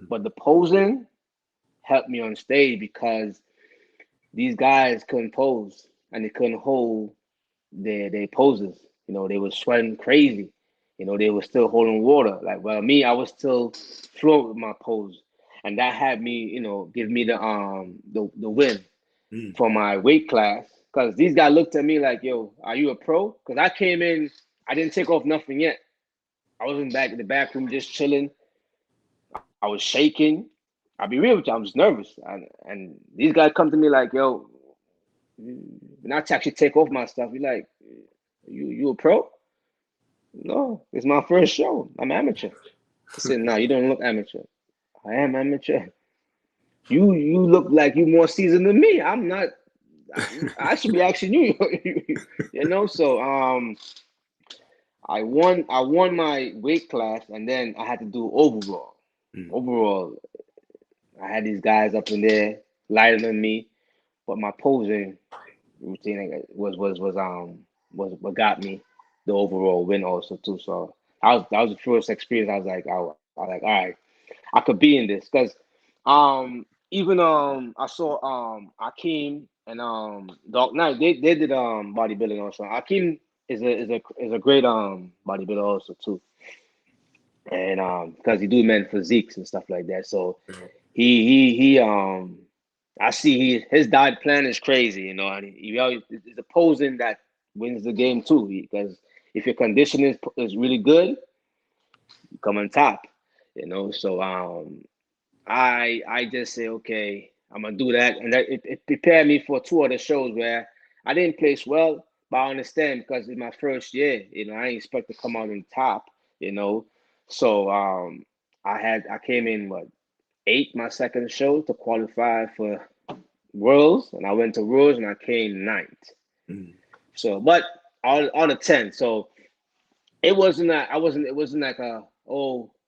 But the posing helped me on stage because these guys couldn't pose and they couldn't hold their poses. They were sweating crazy. They were still holding water. Like, well, me, I was still float with my pose, and that had me, give me the win for my weight class. Because these guys looked at me like, "Yo, are you a pro?" Because I came in, I didn't take off nothing yet. I was in the back room just chilling. I was shaking. I'll be real with you, I was nervous, and these guys come to me like, "Yo," not to actually take off my stuff. You're like, "You a pro?" No, it's my first show. I'm amateur. I said, "No, you don't look amateur." I am amateur. You look like you more seasoned than me. I'm not. I should be asking you. So I won my weight class, and then I had to do overall. Overall, I had these guys up in there lighter than me, but my posing routine was what got me the overall win also too. So that was the first experience. I was like, all right, I could be in this because even I saw Akeem and Dark Knight, they did bodybuilding also. Akeem is a great bodybuilder also too. And because he do men physiques and stuff like that. So he I see his diet plan is crazy, and he always is a posing that wins the game too. Because if your condition is really good, you come on top, So I just say, okay, I'm gonna do that, and that it prepared me for 2 other shows where I didn't place well, but I understand because it's my first year, I didn't expect to come out on top, So I came in 8 my second show to qualify for Worlds, and I went to Worlds and I came 9th. So, but out of 10, so it wasn't like a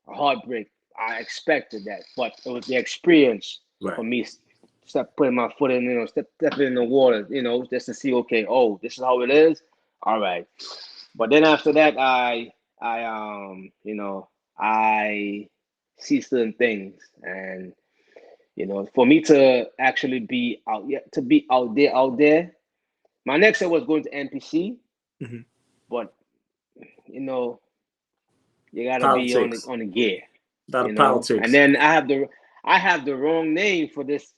heartbreak. I expected that, but it was the experience for me. Step putting my foot in, stepping in the water, just to see, okay, this is how it is. All right. But then after that, I I see certain things, and for me to actually be out, to be out there. My next step was going to NPC, but you gotta be on the gear, politics. And then I have the wrong name for this.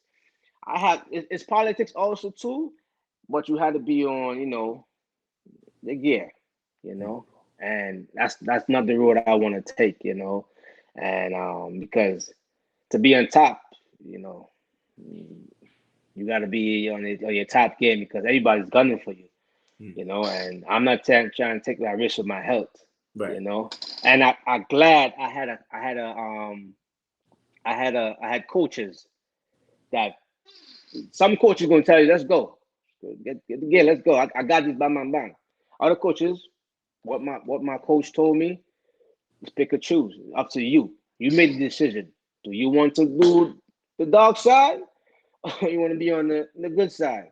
It's politics also too, but you had to be on the gear, and that's not the road I want to take, and because to be on top, you got to be on your top game because everybody's gunning for you, and I'm not trying to take that risk with my health, right. And I'm glad I had coaches that some coaches gonna tell you, let's go, get the gear, let's go. I got this, bang, bang, bang. Other coaches, what my coach told me is pick or choose. Up to you. You made the decision. Do you want to do the dark side, or you want to be on the good side?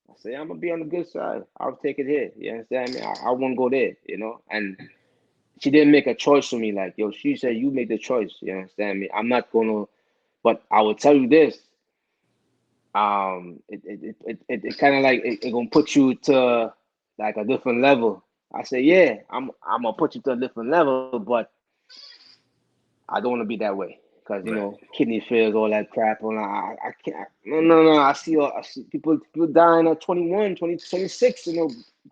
I say I'm gonna be on the good side. I'll take it here. You understand me? I won't go there. And she didn't make a choice for me. Like, yo, she said you make the choice. You understand me? I'm not gonna. But I will tell you this. It kind of like it gonna put you to like a different level. I say, yeah, I'm gonna put you to a different level, but I don't want to be that way because kidney fails, all that crap. And I can't. No. I see people dying at 21, 20, 26.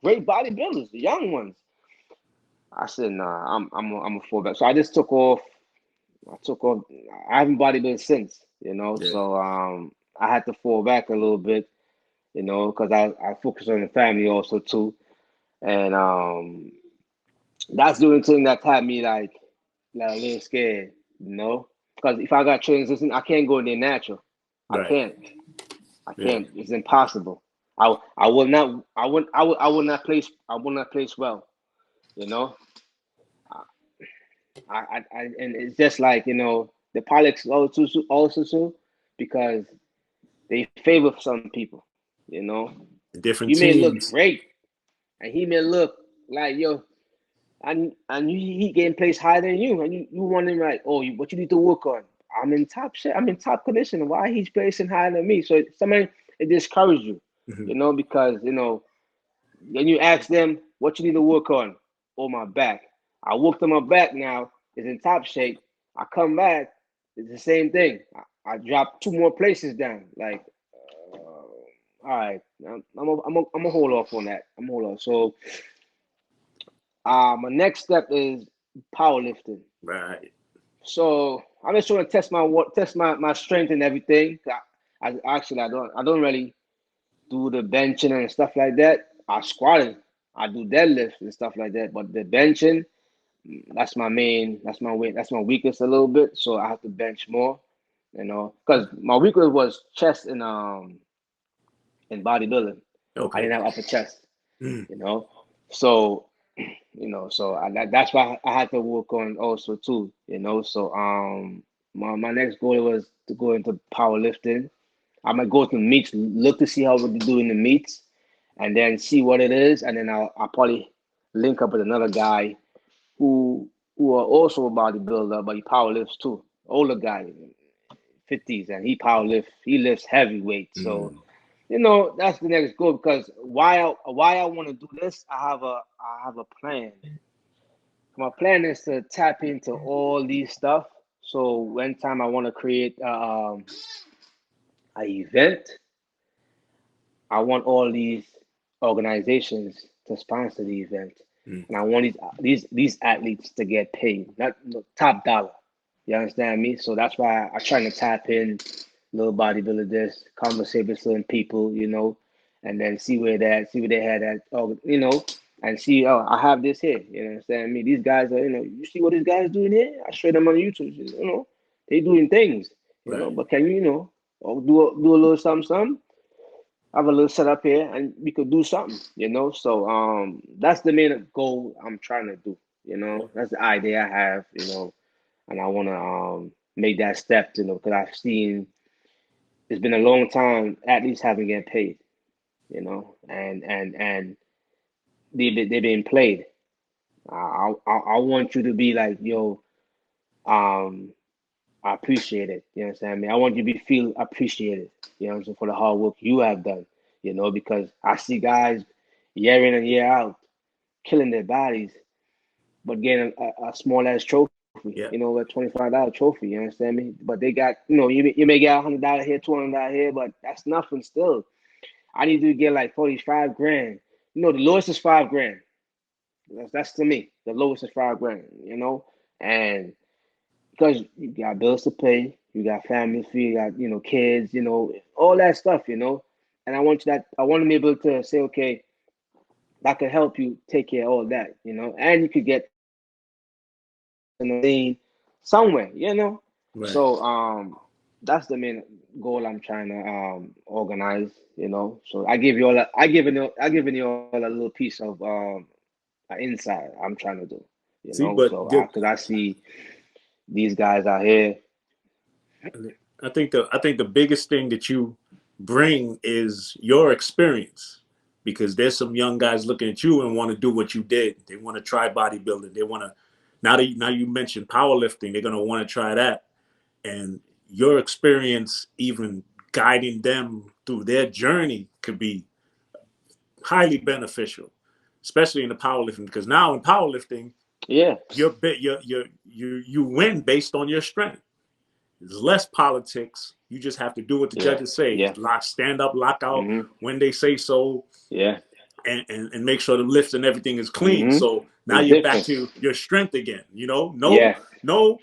Great bodybuilders, the young ones. I said, nah, I'm a fall back. So I just took off. I haven't bodybuilded since, So I had to fall back a little bit, because I focus on the family also too, and that's the only thing that had me like a little scared, because if I got transition, I can't go in there natural. Right. I can't. It's impossible. I will not place well, I and it's just like the politics also too, because they favor some people, different you teams. may look great, and he may look like and he getting placed higher than you, and you wondering like, what you need to work on. I'm in top shit. I'm in top condition. Why he's placing higher than me? So it discourages you, because then you ask them what you need to work on. Oh, my back. I worked on my back now. It's in top shape. I come back. It's the same thing. I dropped 2 more places down. Like, all right, I'm gonna hold off on that. I'm gonna hold off. So, my next step is powerlifting. Right. So I'm just trying to test my strength and everything. I don't really do the benching and stuff like that. I squatted. I do deadlifts and stuff like that. But the benching, that's my weakness a little bit. So I have to bench more, because my weakness was chest and in bodybuilding. Okay. I didn't have upper chest, So, that's why I had to work on also too, So my next goal was to go into powerlifting. I might go to meets, look to see how we do in the meets, and then see what it is, and then I'll probably link up with another guy who are also a bodybuilder, but he powerlifts too. Older guy, 50s, and he lifts heavyweight. So that's the next goal, because why I want to do this, I have a plan. My plan is to tap into all these stuff. So one time I want to create an event, I want all these organizations to sponsor the event, and I want these athletes to get paid, not top dollar. You understand me? So that's why I'm trying to tap in little bodybuilder this, conversate with certain people, and then see where they had at, and see, I have this here. You understand me? These guys are, you see what these guys doing here? I show them on YouTube. They doing things, right. But can you, do a little something? I have a little setup here, and we could do something, So that's the main goal I'm trying to do, That's the idea I have, and I want to make that step, because I've seen it's been a long time athletes haven't get paid, and they've been played, I want you to be like, yo, I appreciate it. You know what I'm saying? I mean, I want you to feel appreciated, you know what I'm saying, for the hard work you have done, because I see guys year in and year out killing their bodies, but getting a small ass trophy, Yeah. a $25 trophy, you understand me? But they got, you may get $100 here, $200 here, but that's nothing still. I need to get like 45 grand. The lowest is 5 grand. That's to me. The lowest is 5 grand, and because you got bills to pay, you got family to feed, you got kids, all that stuff, and I want to be able to say, okay, that could help you take care of all that, and you could get somewhere, Right. So that's the main goal I'm trying to organize, So I given you all a little piece of insight I'm trying to do, See, but So because I see these guys out here. I think the biggest thing that you bring is your experience, because there's some young guys looking at you and want to do what you did. They want to try bodybuilding. They want to now you mentioned powerlifting. They're gonna want to try that, and your experience, even guiding them through their journey, could be highly beneficial, especially in the powerlifting. Because now in powerlifting, yeah, you win based on your strength. There's less politics. You just have to do what the judges say. Yeah. Stand up, lock out when they say so. Yeah. And make sure the lifts and everything is clean. So now you're back to your strength again. No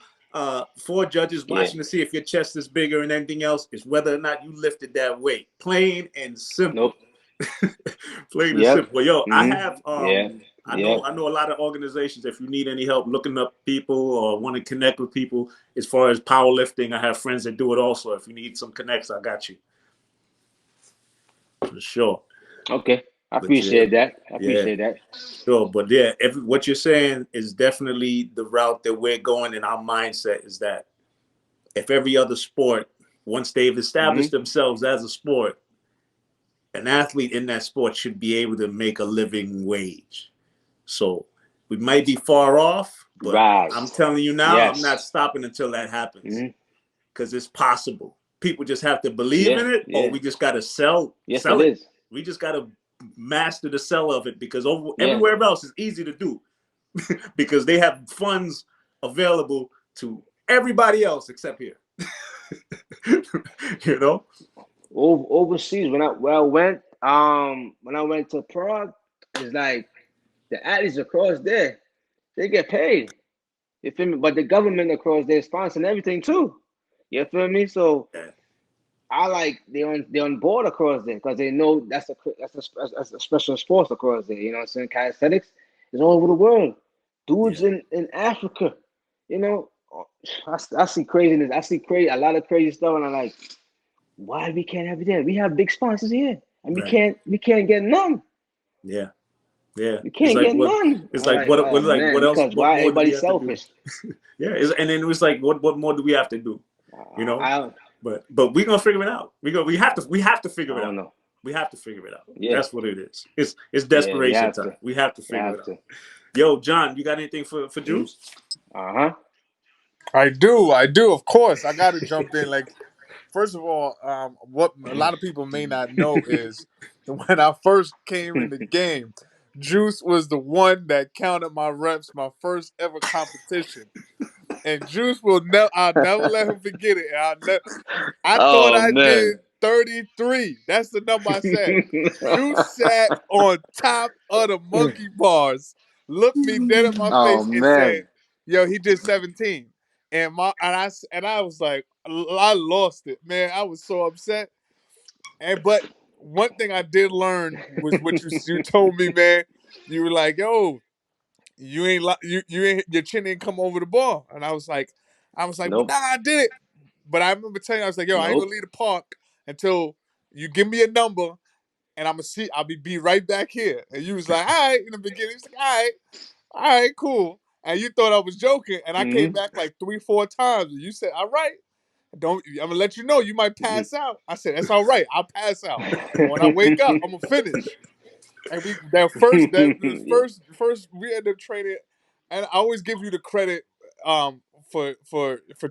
4 judges watching to see if your chest is bigger and anything else. It's whether or not you lifted that weight. Plain and simple. Plain and simple. Yo, I have I know a lot of organizations. If you need any help looking up people or want to connect with people as far as powerlifting, I have friends that do it also. If you need some connects, I got you. For sure. Okay. I appreciate that. I appreciate that. Sure. But yeah, what you're saying is definitely the route that we're going in. Our mindset is that if every other sport, once they've established themselves as a sport, an athlete in that sport should be able to make a living wage. So we might be far off, but I'm telling you now, I'm not stopping until that happens, because it's possible. People just have to believe in it, or we just got to sell it. We just got to master the sell of it, because everywhere else is easy to do because they have funds available to everybody else except here. Overseas when I went to Prague, it's like the athletes across there, they get paid. You feel me? But the government across there is sponsoring everything too. You feel me? So I like they on board across there because they know that's a special sports across there. You know what I'm saying? Calisthenics is all over the world. Dudes in Africa, I see craziness. I see a lot of crazy stuff, and I'm like, why we can't have it there? We have big sponsors here, and we can't get none. Yeah. We can't get none. It's like what else? Because why everybody's selfish? And then it was like, what more do we have to do? But we're gonna figure it out. We have to figure it out. We have to figure it out. Yeah. That's what it is. It's desperation time. We have to figure it out. Yo, John, you got anything for Juice? I do. Of course, I got to jump in. Like, first of all, what a lot of people may not know is when I first came in the game, Juice was the one that counted my reps, my first ever competition. And Juice I'll never let him forget it. I thought I did 33. That's the number I said. Juice sat on top of the monkey bars, looked me dead in my face and said, yo, he did 17. And I was like, I lost it, man. I was so upset. But one thing I did learn was what you told me, man. You were like, yo, you ain't your chin ain't come over the bar. And I was like, Nope. nah, I did it. But I remember telling you, I was like, yo, I ain't gonna leave the park until you give me a number, and I'll be right back here. And you was like, all right, in the beginning, he was like, all right, cool. And you thought I was joking, and I came back like 3-4 times, and you said, all right, I'm gonna let you know you might pass out. I said, that's all right, I'll pass out. But when I wake up, I'm gonna finish. And first we ended up training I always give you the credit for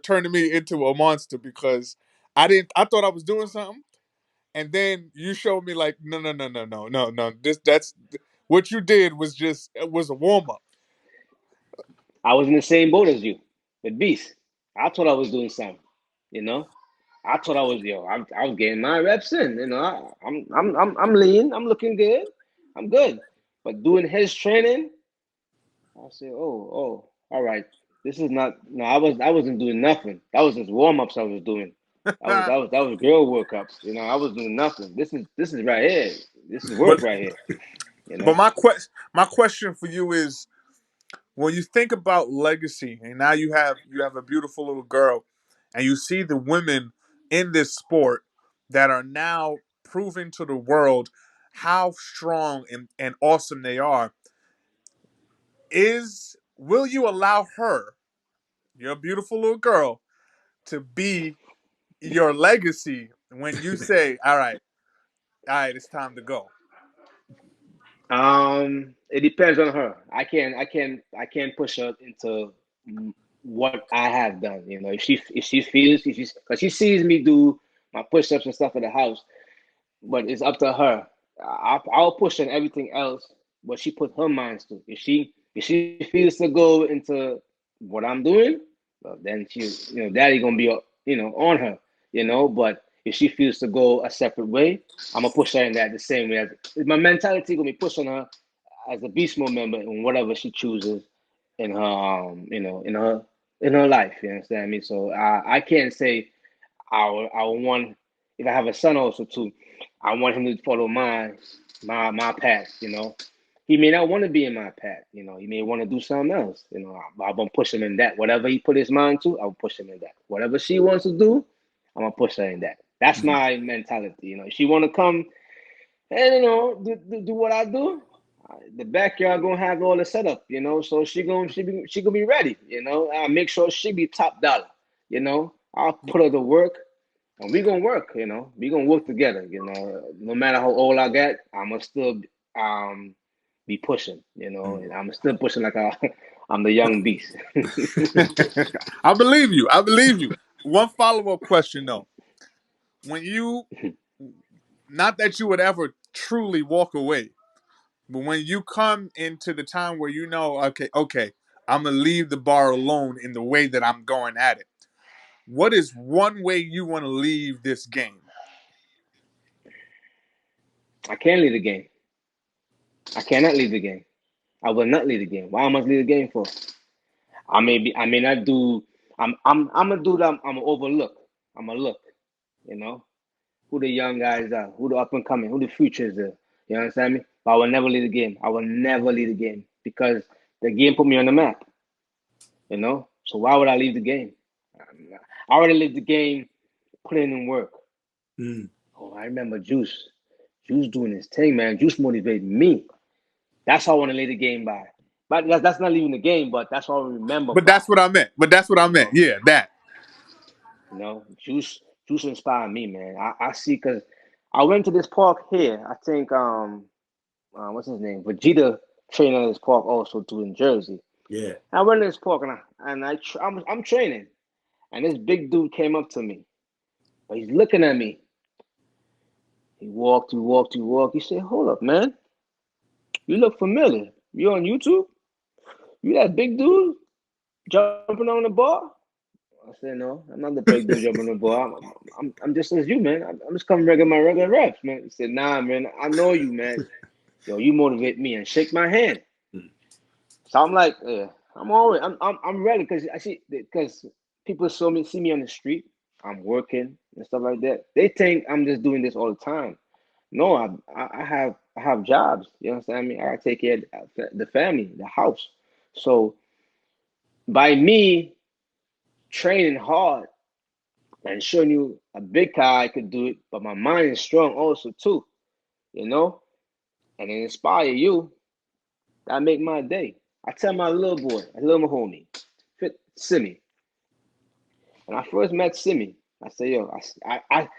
turning me into a monster because I thought I was doing something, and then you showed me like no. That's what you did was a warm up. I was in the same boat as you with Beast. I thought I was doing something, you know. I thought I was getting my reps in, you know. I'm lean, I'm looking good, I'm good. But doing his training, I said, all right. This is not no. I wasn't doing nothing. That was just warm ups I was doing. That was girl workups. You know, I was doing nothing. This is right here. This is work but right here. You but know. my question for you is when you think about legacy, and now you have a beautiful little girl, and you see the women in this sport that are now proving to the world how strong and awesome they are. Will you allow her, your beautiful little girl, to be your legacy when you say, all right, it's time to go? It depends on her. I can't push her into what I have done. You know, because she sees me do my push-ups and stuff at the house, but it's up to her. I'll push on everything else, but she put her minds to. If she feels to go into what I'm doing, well, then daddy gonna be on her. But if she feels to go a separate way, I'm gonna push her in that the same way. My mentality gonna be pushing her as a beast mode member in whatever she chooses in her in her life. You understand me? So I can't say I want, if I have a son also too, I want him to follow my path. He may not want to be in my path. He may want to do something else. I'm gonna push him in that. Whatever he put his mind to, I'll push him in that. Whatever she wants to do, I'm gonna push her in that. That's Mhm. my mentality. If she want to come and do what I do, the backyard gonna have all the setup. So she gonna be ready. I make sure she be top dollar. I'll put her to work. And we gonna work, We gonna work together, No matter how old I get, I'ma still be pushing, Mhm. And I'm still pushing like I'm the young beast. I believe you. I believe you. One follow up question though: when you, not that you would ever truly walk away, but when you come into the time where okay, I'm gonna leave the bar alone in the way that I'm going at it. What is one way you want to leave this game? I can't leave the game. I cannot leave the game. I will not leave the game. Why am I leave the game for? I may not do. I'm gonna do that. I'm gonna overlook. I'm gonna look. You know who the young guys are, who the up and coming, who the future is. You understand me? But I will never leave the game. I will never leave the game because the game put me on the map. So why would I leave the game? I already lived the game, putting in work. Mm. Oh, I remember Juice. Juice doing his thing, man. Juice motivated me. That's how I want to leave the game by. But that's not leaving the game, but that's what I remember But by. that's what I meant. But that's what I You meant. know, Yeah, that. Juice inspired me, man. I see because I went to this park here. I think what's his name? Vegeta trained at this park also too in Jersey. Yeah. I went to this park I'm training, and this big dude came up to me, but he's looking at me. He walked, he walked, he walked. He said, "Hold up, man. You look familiar. You on YouTube? You that big dude jumping on the bar?" I said, "No, I'm not the big dude jumping on the bar. I'm just as you, man. I'm just coming my regular reps, man." He said, "Nah, man. I know you, man. Yo, you motivate me," and shake my hand. Mm. So I'm like, yeah, I'm ready because people see me on the street. I'm working and stuff like that. They think I'm just doing this all the time. No, I have jobs. You understand me? I gotta take care of the family, the house. So by me training hard and showing you a big guy could do it, but my mind is strong also too, you know, and it inspire you. That make my day. I tell my little boy, a little homie, Simi. When I first met Simi, I say, yo,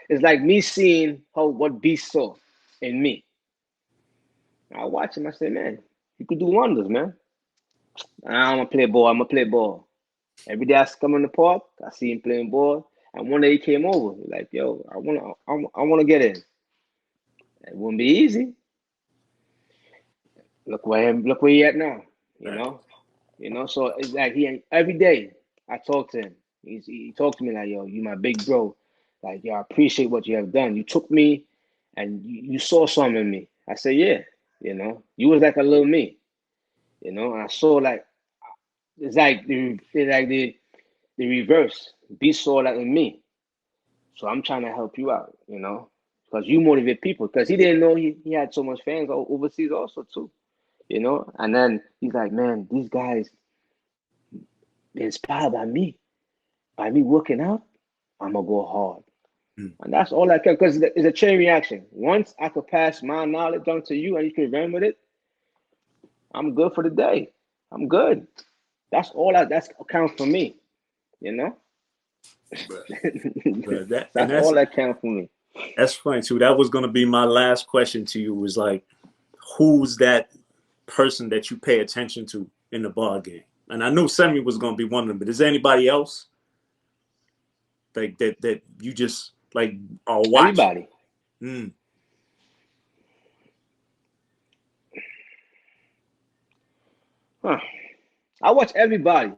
it's like me seeing what Beast saw in me. I watch him. I say, man, you could do wonders, man. I'm gonna play ball. I'm gonna play ball. Every day I come in the park, I see him playing ball. And one day he came over, like, yo, I wanna get in. It wouldn't be easy. Look where he at now. You Right. know, So it's like every day I talk to him. He talked to me like, yo, you my big bro. Like, yo, I appreciate what you have done. You took me, and you saw something in me. I said, yeah. You was like a little me. And I saw like it's like the reverse. B saw that in me. So I'm trying to help you out, because you motivate people. Because he didn't know he had so much fans overseas also too, And then he's like, man, these guys inspired by me working out. I'm gonna go hard, and that's all I can. Because it's a chain reaction. Once I could pass my knowledge on to you, and you can run with it, I'm good for the day. I'm good. That's counts for me, you know. But That's all that counts for me. That's funny too. That was gonna be my last question to you. Was like, who's that person that you pay attention to in the ball game? And I knew Semi was gonna be one of them. But is there anybody else like that you just like are watching? Everybody. Huh. I watch everybody.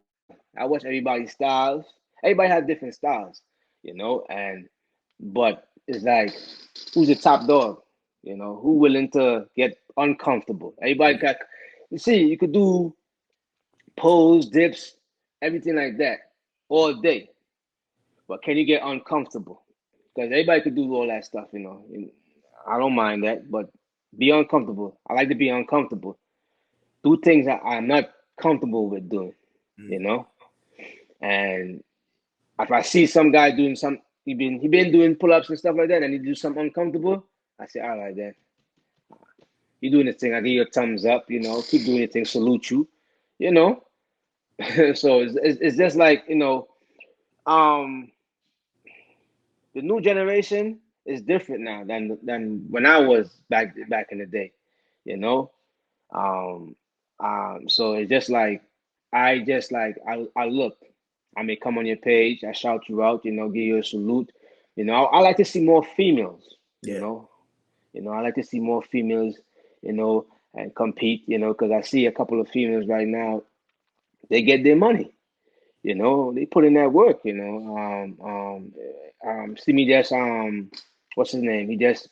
I watch everybody's styles. Everybody has different styles, but it's like, who's the top dog? Who willing to get uncomfortable? Everybody got. You see, you could do pose, dips, everything like that all day, but can you get uncomfortable? Because everybody could do all that stuff, I don't mind that, but be uncomfortable. I like to be uncomfortable. Do things that I'm not comfortable with doing, And if I see some guy doing he been doing pull-ups and stuff like that, and he do something uncomfortable, I say, all right, then. You doing this thing, I give you a thumbs up, keep doing your thing, salute you, So it's just like, the new generation is different now than when I was back in the day, So it's just like I look, I may come on your page, I shout you out, give you a salute. I like to see more females, I like to see more females, and compete, because I see a couple of females right now, they get their money, they put in that work, see me just what's his name? He just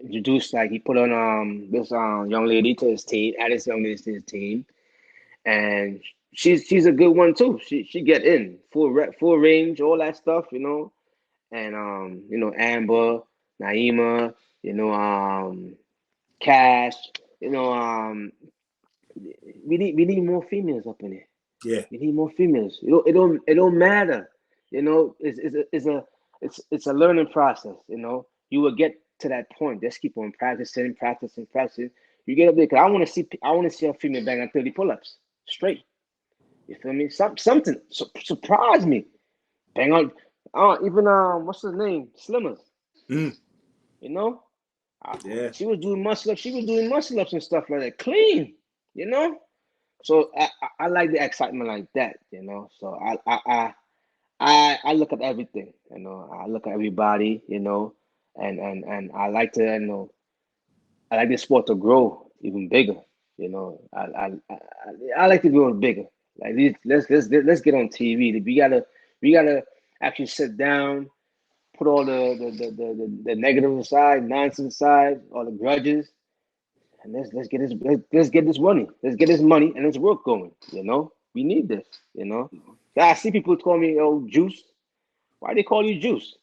introduced, like, he put on this young lady to his team, added this young lady to his team, and she's a good one too. She get in full range, all that stuff, and Amber, Naima, Cash, we need more females up in here. Yeah, we need more females. It don't matter. It's a learning process. You will get to that point. Just keep on practicing. You get up there, because I want to see a female bang on 30 pull-ups straight. You feel me? Something surprise me. Bang on. Even what's his name? Slimmers. Yeah. She was doing muscle ups. She was doing muscle ups and stuff like that. Clean. So I like the excitement like that. So I look at everything. I look at everybody. And I like to I like the sport to grow even bigger. I like to grow bigger. Like, let's get on TV. We gotta actually sit down, put all the negative aside, nonsense aside, all the grudges, and let's get this money. Let's get this money and let's work going. We need this. I see people call me, oh, Juice. Why they call you Juice?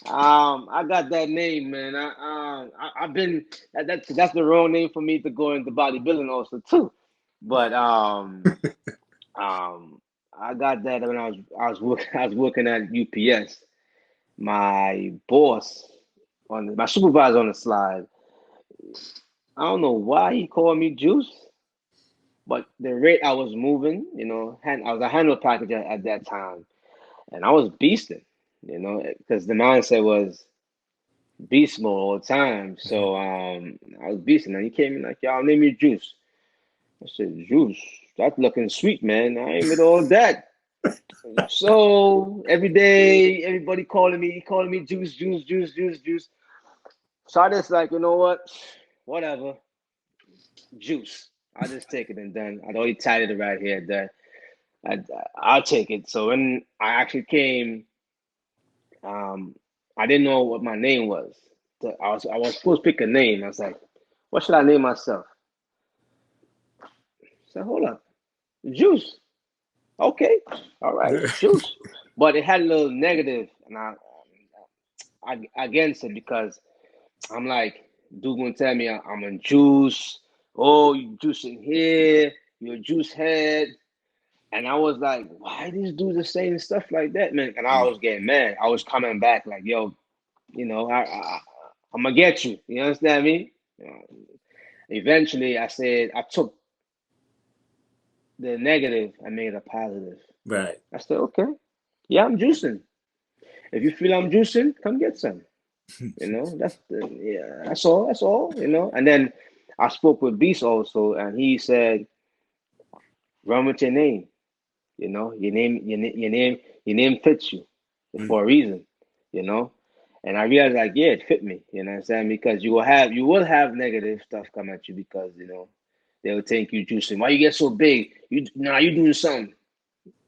I got that name, man. I've been that's the wrong name for me to go into bodybuilding also too, but I got that when I was working at UPS. My boss my supervisor on the slide. I don't know why he called me Juice, but the rate I was moving, I was a handle package at that time, and I was beasting, because the mindset was, beast mode all the time. So I was beasting, and he came in like, y'all name me Juice. I said, Juice, that's looking sweet, man. I ain't with all that. So every day, everybody calling me Juice, Juice, Juice, Juice, Juice. So I just like, you know what? Whatever. Juice. I'll just take it and done. I'd already tied it right here. That I'll take it. So when I actually came, I didn't know what my name was. So I was supposed to pick a name. I was like, what should I name myself? So hold up, Juice. Okay, all right, Juice. But it had a little negative, and I against it because I'm like, dude gonna tell me I'm a juice. Oh, you juicing here, you're a juice head. And I was like, why these dudes are saying stuff like that, man? And I was getting mad. I was coming back like, yo, I'm gonna get you. You understand me? Eventually, I said I took the negative and made a positive. Right. I said, okay, yeah, I'm juicing. If you feel I'm juicing, come get some. That's all. That's all. And then I spoke with Beast also, and he said, run with your name. Your name fits you for a reason. And I realized like, yeah, it fit me. You know what I'm saying? Because you will have negative stuff come at you because they will think you juicing. Why you get so big? You doing something.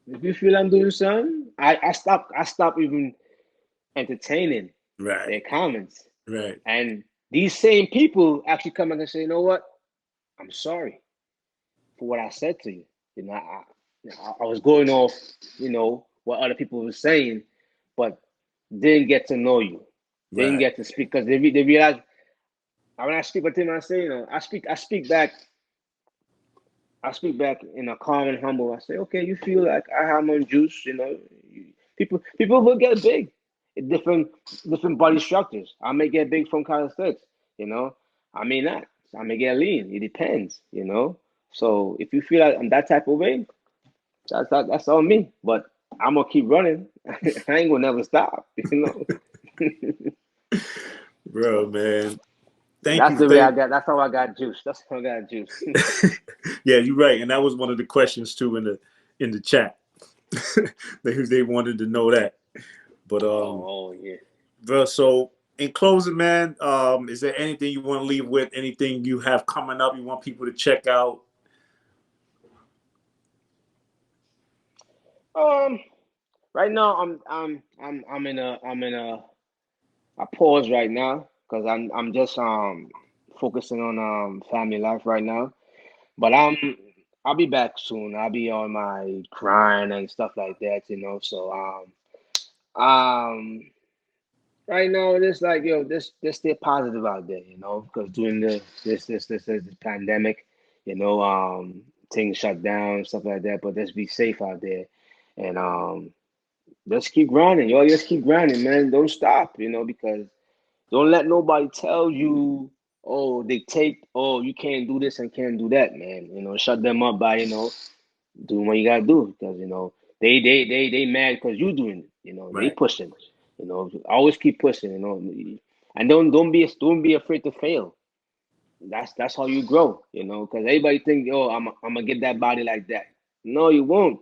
If you feel I'm doing something, I stop even entertaining their comments. Right. And these same people actually come back and say, you know what? I'm sorry for what I said to you. I was going off, what other people were saying, but didn't get to know you. Didn't get to speak because they realize when I speak with them, I say, I speak back in a calm and humble. I say, okay, you feel like I have my juice, people will get big. Different body structures. I may get big from calisthenics, I may not. I may get lean. It depends, So if you feel like I'm that type of way, that's on me. But I'm gonna keep running. I ain't gonna never stop, Bro, man. That's the way I got. That's how I got juice. That's how I got juice. Yeah, you're right, and that was one of the questions too in the chat. They wanted to know that, but yeah, bro. So in closing, man, is there anything you want to leave with? Anything you have coming up? You want people to check out? Right now I'm in a pause right now because I'm just focusing on family life right now. But I'll be back soon. I'll be on my grind and stuff like that, So right now it's like just stay positive out there, because during this pandemic, things shut down stuff like that. But just be safe out there, and just keep grinding, yo. Just keep grinding, man. Don't stop, because don't let nobody tell you, oh, dictate, oh, you can't do this and can't do that, man. Shut them up by, doing what you gotta do because they mad because you doing it. They pushing. Always keep pushing. And don't be afraid to fail. That's how you grow. Because everybody think, oh, I'm gonna get that body like that. No, you won't.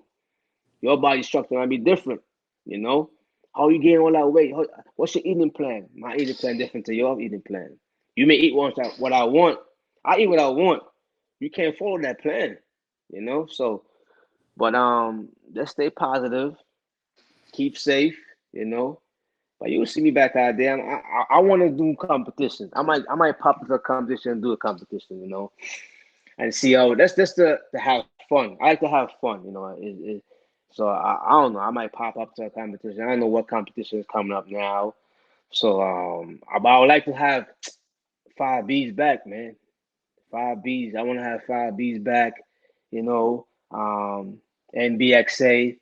Your body structure might be different. How you gain all that weight? What's your eating plan? My eating plan different to your eating plan. You may eat what I want. I eat what I want. You can't follow that plan. So. But just stay positive, keep safe, But you'll see me back out there. I want to do competition. I might pop into a competition and do a competition, and see how that's just to have fun. I like to have fun, so I don't know. I might pop up to a competition. I don't know what competition is coming up now. So but I would like to have 5 Bs back, man. 5 Bs. I want to have 5 Bs back, you know. NBXA,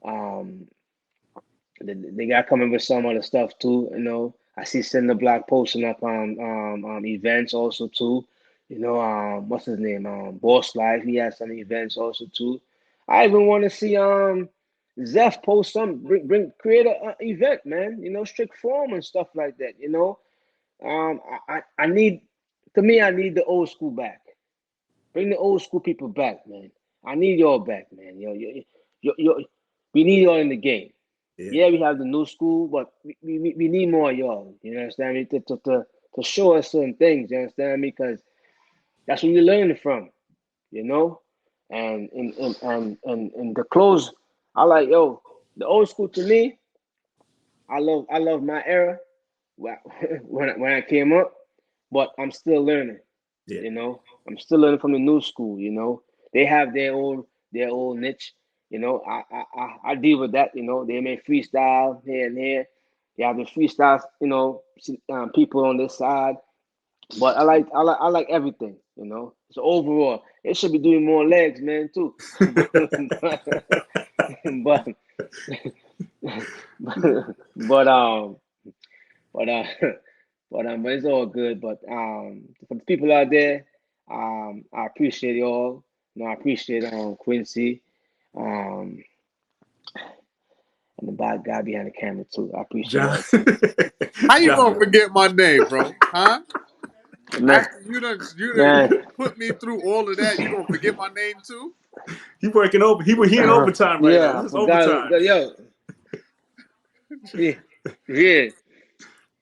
um, they got coming with some other stuff too, I see Cinder Block posting up on events also too, what's his name? Boss Life, he has some events also too. I even want to see Zeph post some, create a event, man. You know, strict form and stuff like that. You know, I need, to me, I need the old school back. Bring the old school people back, man. I need y'all back, man. We need y'all in the game. Yeah, we have the new school, but we need more of y'all. You understand me? To show us certain things. You understand me? Because that's where you're learning from. You know, and the clothes, I like, the old school to me. I love my era when I came up, but I'm still learning. Yeah. You know, I'm still learning from the new school. You know, they have their old niche. You know, I deal with that. You know, they may freestyle here and here. They have the freestyle, you know, people on this side. But I like everything. You know, so overall, it should be doing more legs, man, too. but but but but it's all good. But for the people out there, I appreciate y'all. You know, I appreciate Quincy, um, and the bad guy behind the camera too. I appreciate John. y'all too. How you John. gonna forget my name, bro? Huh? Man, After you done man. put me through all of that, you gonna forget my name too? He working over. He in overtime right now. Yeah, I This is forgot. overtime. Yo, yeah, yeah.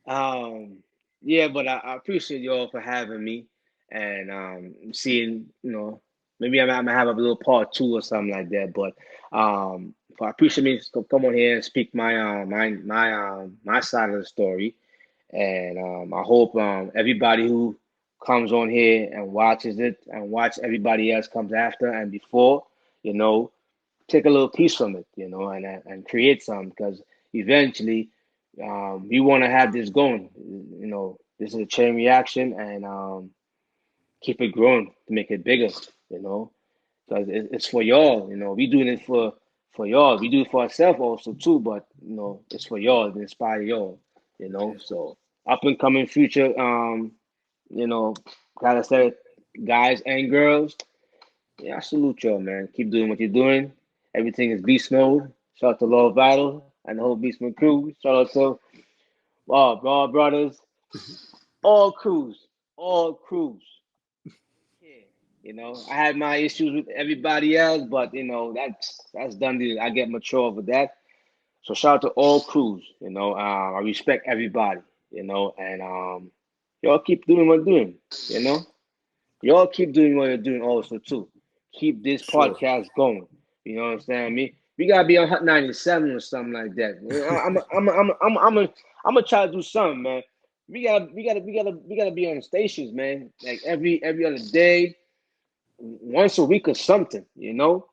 Um, yeah, but I appreciate y'all for having me and seeing, you know, maybe I might have a little part two or something like that. But I appreciate me to come on here and speak my side of the story. And I hope everybody who comes on here and watches it and watch everybody else comes after and before, you know, take a little piece from it, you know, and create some, because eventually we want to have this going. You know, this is a chain reaction, and keep it growing to make it bigger. You know, because it's for y'all. You know, we doing it for y'all. We do it for ourselves also too, but you know, it's for y'all to inspire y'all. You know, so up and coming future, you know, calisthenic guys and girls. Yeah, I salute y'all, man. Keep doing what you're doing. Everything is beast mode. Shout out to Lord Vital and the whole Beastmode crew. Shout out to Raw Brothers. All crews. All crews. Yeah. You know, I had my issues with everybody else, but you know, that's done deal. I get mature with that. So shout out to all crews. You know, I respect everybody, you know, and y'all keep doing what you're doing, you know. Y'all keep doing what you're doing also too. Keep this Sure. podcast going. You know what I'm saying? We gotta be on Hot 97 or something like that. I'm gonna try to do something, man. We gotta be on stations, man. Like every other day, once a week or something. You know.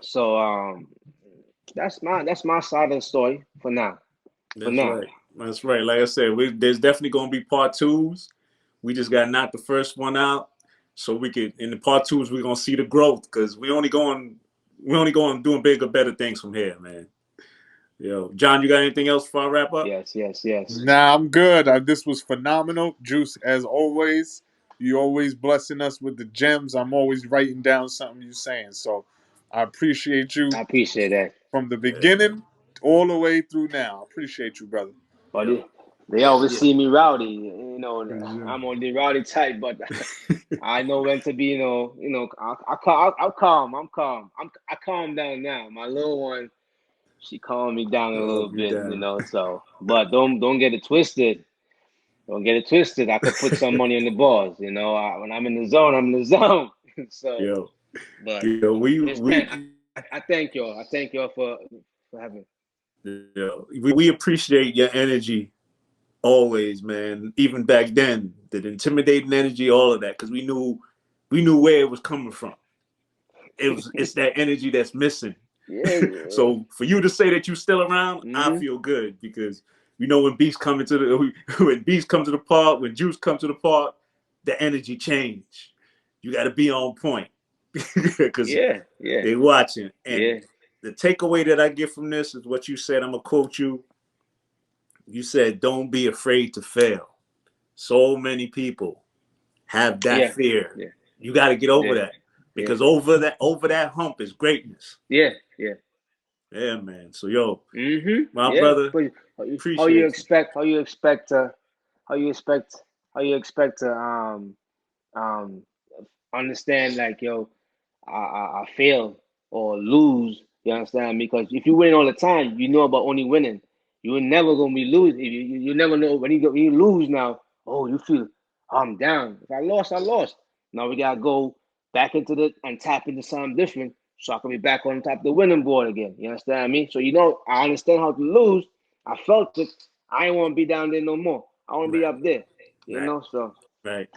So that's my side of the story for now. For That's now. right. That's right. Like I said, there's definitely going to be part twos. We just got to knock the first one out, so we could. In the part twos, we're gonna see the growth, because we only going doing bigger, better things from here, man. Yo, John, you got anything else before I wrap up? Yes. Nah, I'm good. This was phenomenal. Juice, as always, you always blessing us with the gems. I'm always writing down something you're saying. So I appreciate you I appreciate that. from the Yeah, man. beginning all the way through now. I appreciate you, brother. But Yo, they always yeah. see me rowdy. You know, Mhm. I'm on the rowdy type, but I know when to be. I'm calm. I calm down now. My little one, she calmed me down a little Be bit. You down. know, so but don't get it twisted. Don't get it twisted. I could put some money on the balls. You know, when I'm in the zone, I'm in the zone. So, Yo, but yo, this man, I thank y'all. I thank y'all for having. we appreciate your energy always, man. Even back then, the intimidating energy, all of that, because we knew where it was coming from. It's that energy that's missing. Yeah. So for you to say that you're still around, I Mm-hmm. feel good, because you know when Beast come into the when Beast come to the park, when Juice come to the park, the energy change. You got to be on point, because Yeah. they watching. And Yeah. the takeaway that I get from this is what you said. I'm gonna quote you. You said, "Don't be afraid to fail." So many people have that Yeah. fear. Yeah. You got to get over Yeah. that, Yeah. because over that hump is greatness. Yeah. Yeah. Yeah, man. So yo, my Yeah. brother, But how appreciate you you. expect how you expect to how you expect how you expect to um understand like yo I fail or lose. You understand? Because if you win all the time, you know about only winning. You're never gonna be losing. You never know when you lose now. Oh, you feel I'm down. If I lost, I lost. Now we gotta go back into the and tap into something different, so I can be back on top of the winning board again. You understand me? So I understand how to lose. I felt it. I ain't want to be down there no more. I want to be Right, up there. right, So right.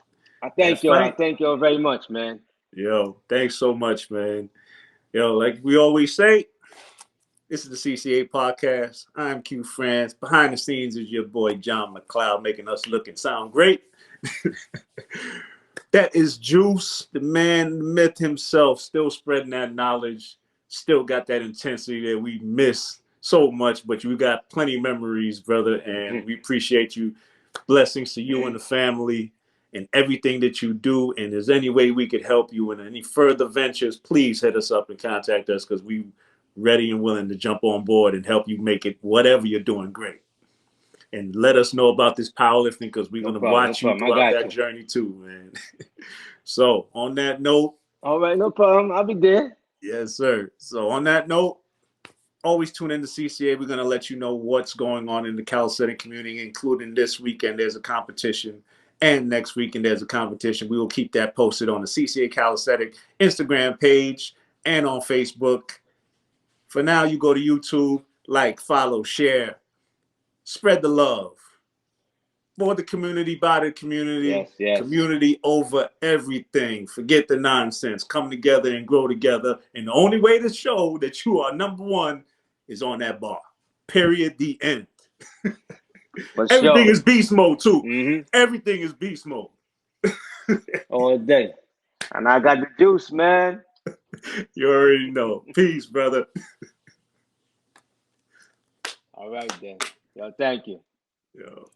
I That's thank y'all. I right. thank y'all very much, man. Yo, thanks so much, man. Yo, like we always say, this is the CCA Podcast. I'm Q France. Behind the scenes is your boy John McLeod, making us look and sound great. That is Juice, the man, the myth himself, still spreading that knowledge, still got that intensity that we miss so much, but you got plenty of memories, brother, and we appreciate you. Blessings to you and the family and everything that you do. And there's any way we could help you in any further ventures, please hit us up and contact us because we ready and willing to jump on board and help you make it whatever you're doing great. And let us know about this powerlifting because we're No going to problem. No watch you problem. I throughout got that you. journey too, man. So on that note, All right. No problem. I'll be there. yes, sir. So on that note, always tune in to CCA. We're going to let you know what's going on in the calisthenics community, including this weekend there's a competition and next weekend there's a competition. We will keep that posted on the CCA Calisthenics Instagram page and on Facebook. For now, you go to YouTube, like, follow, share, spread the love. For the community, by the community, Yes. community over everything. Forget the nonsense. Come together and grow together. And the only way to show that you are number one is on that bar. Period. The end. For Everything sure. is beast mode too. Everything is beast mode. All day. And I got the juice, man. You already know. Peace, brother. All right then. Yo, thank you. Yo.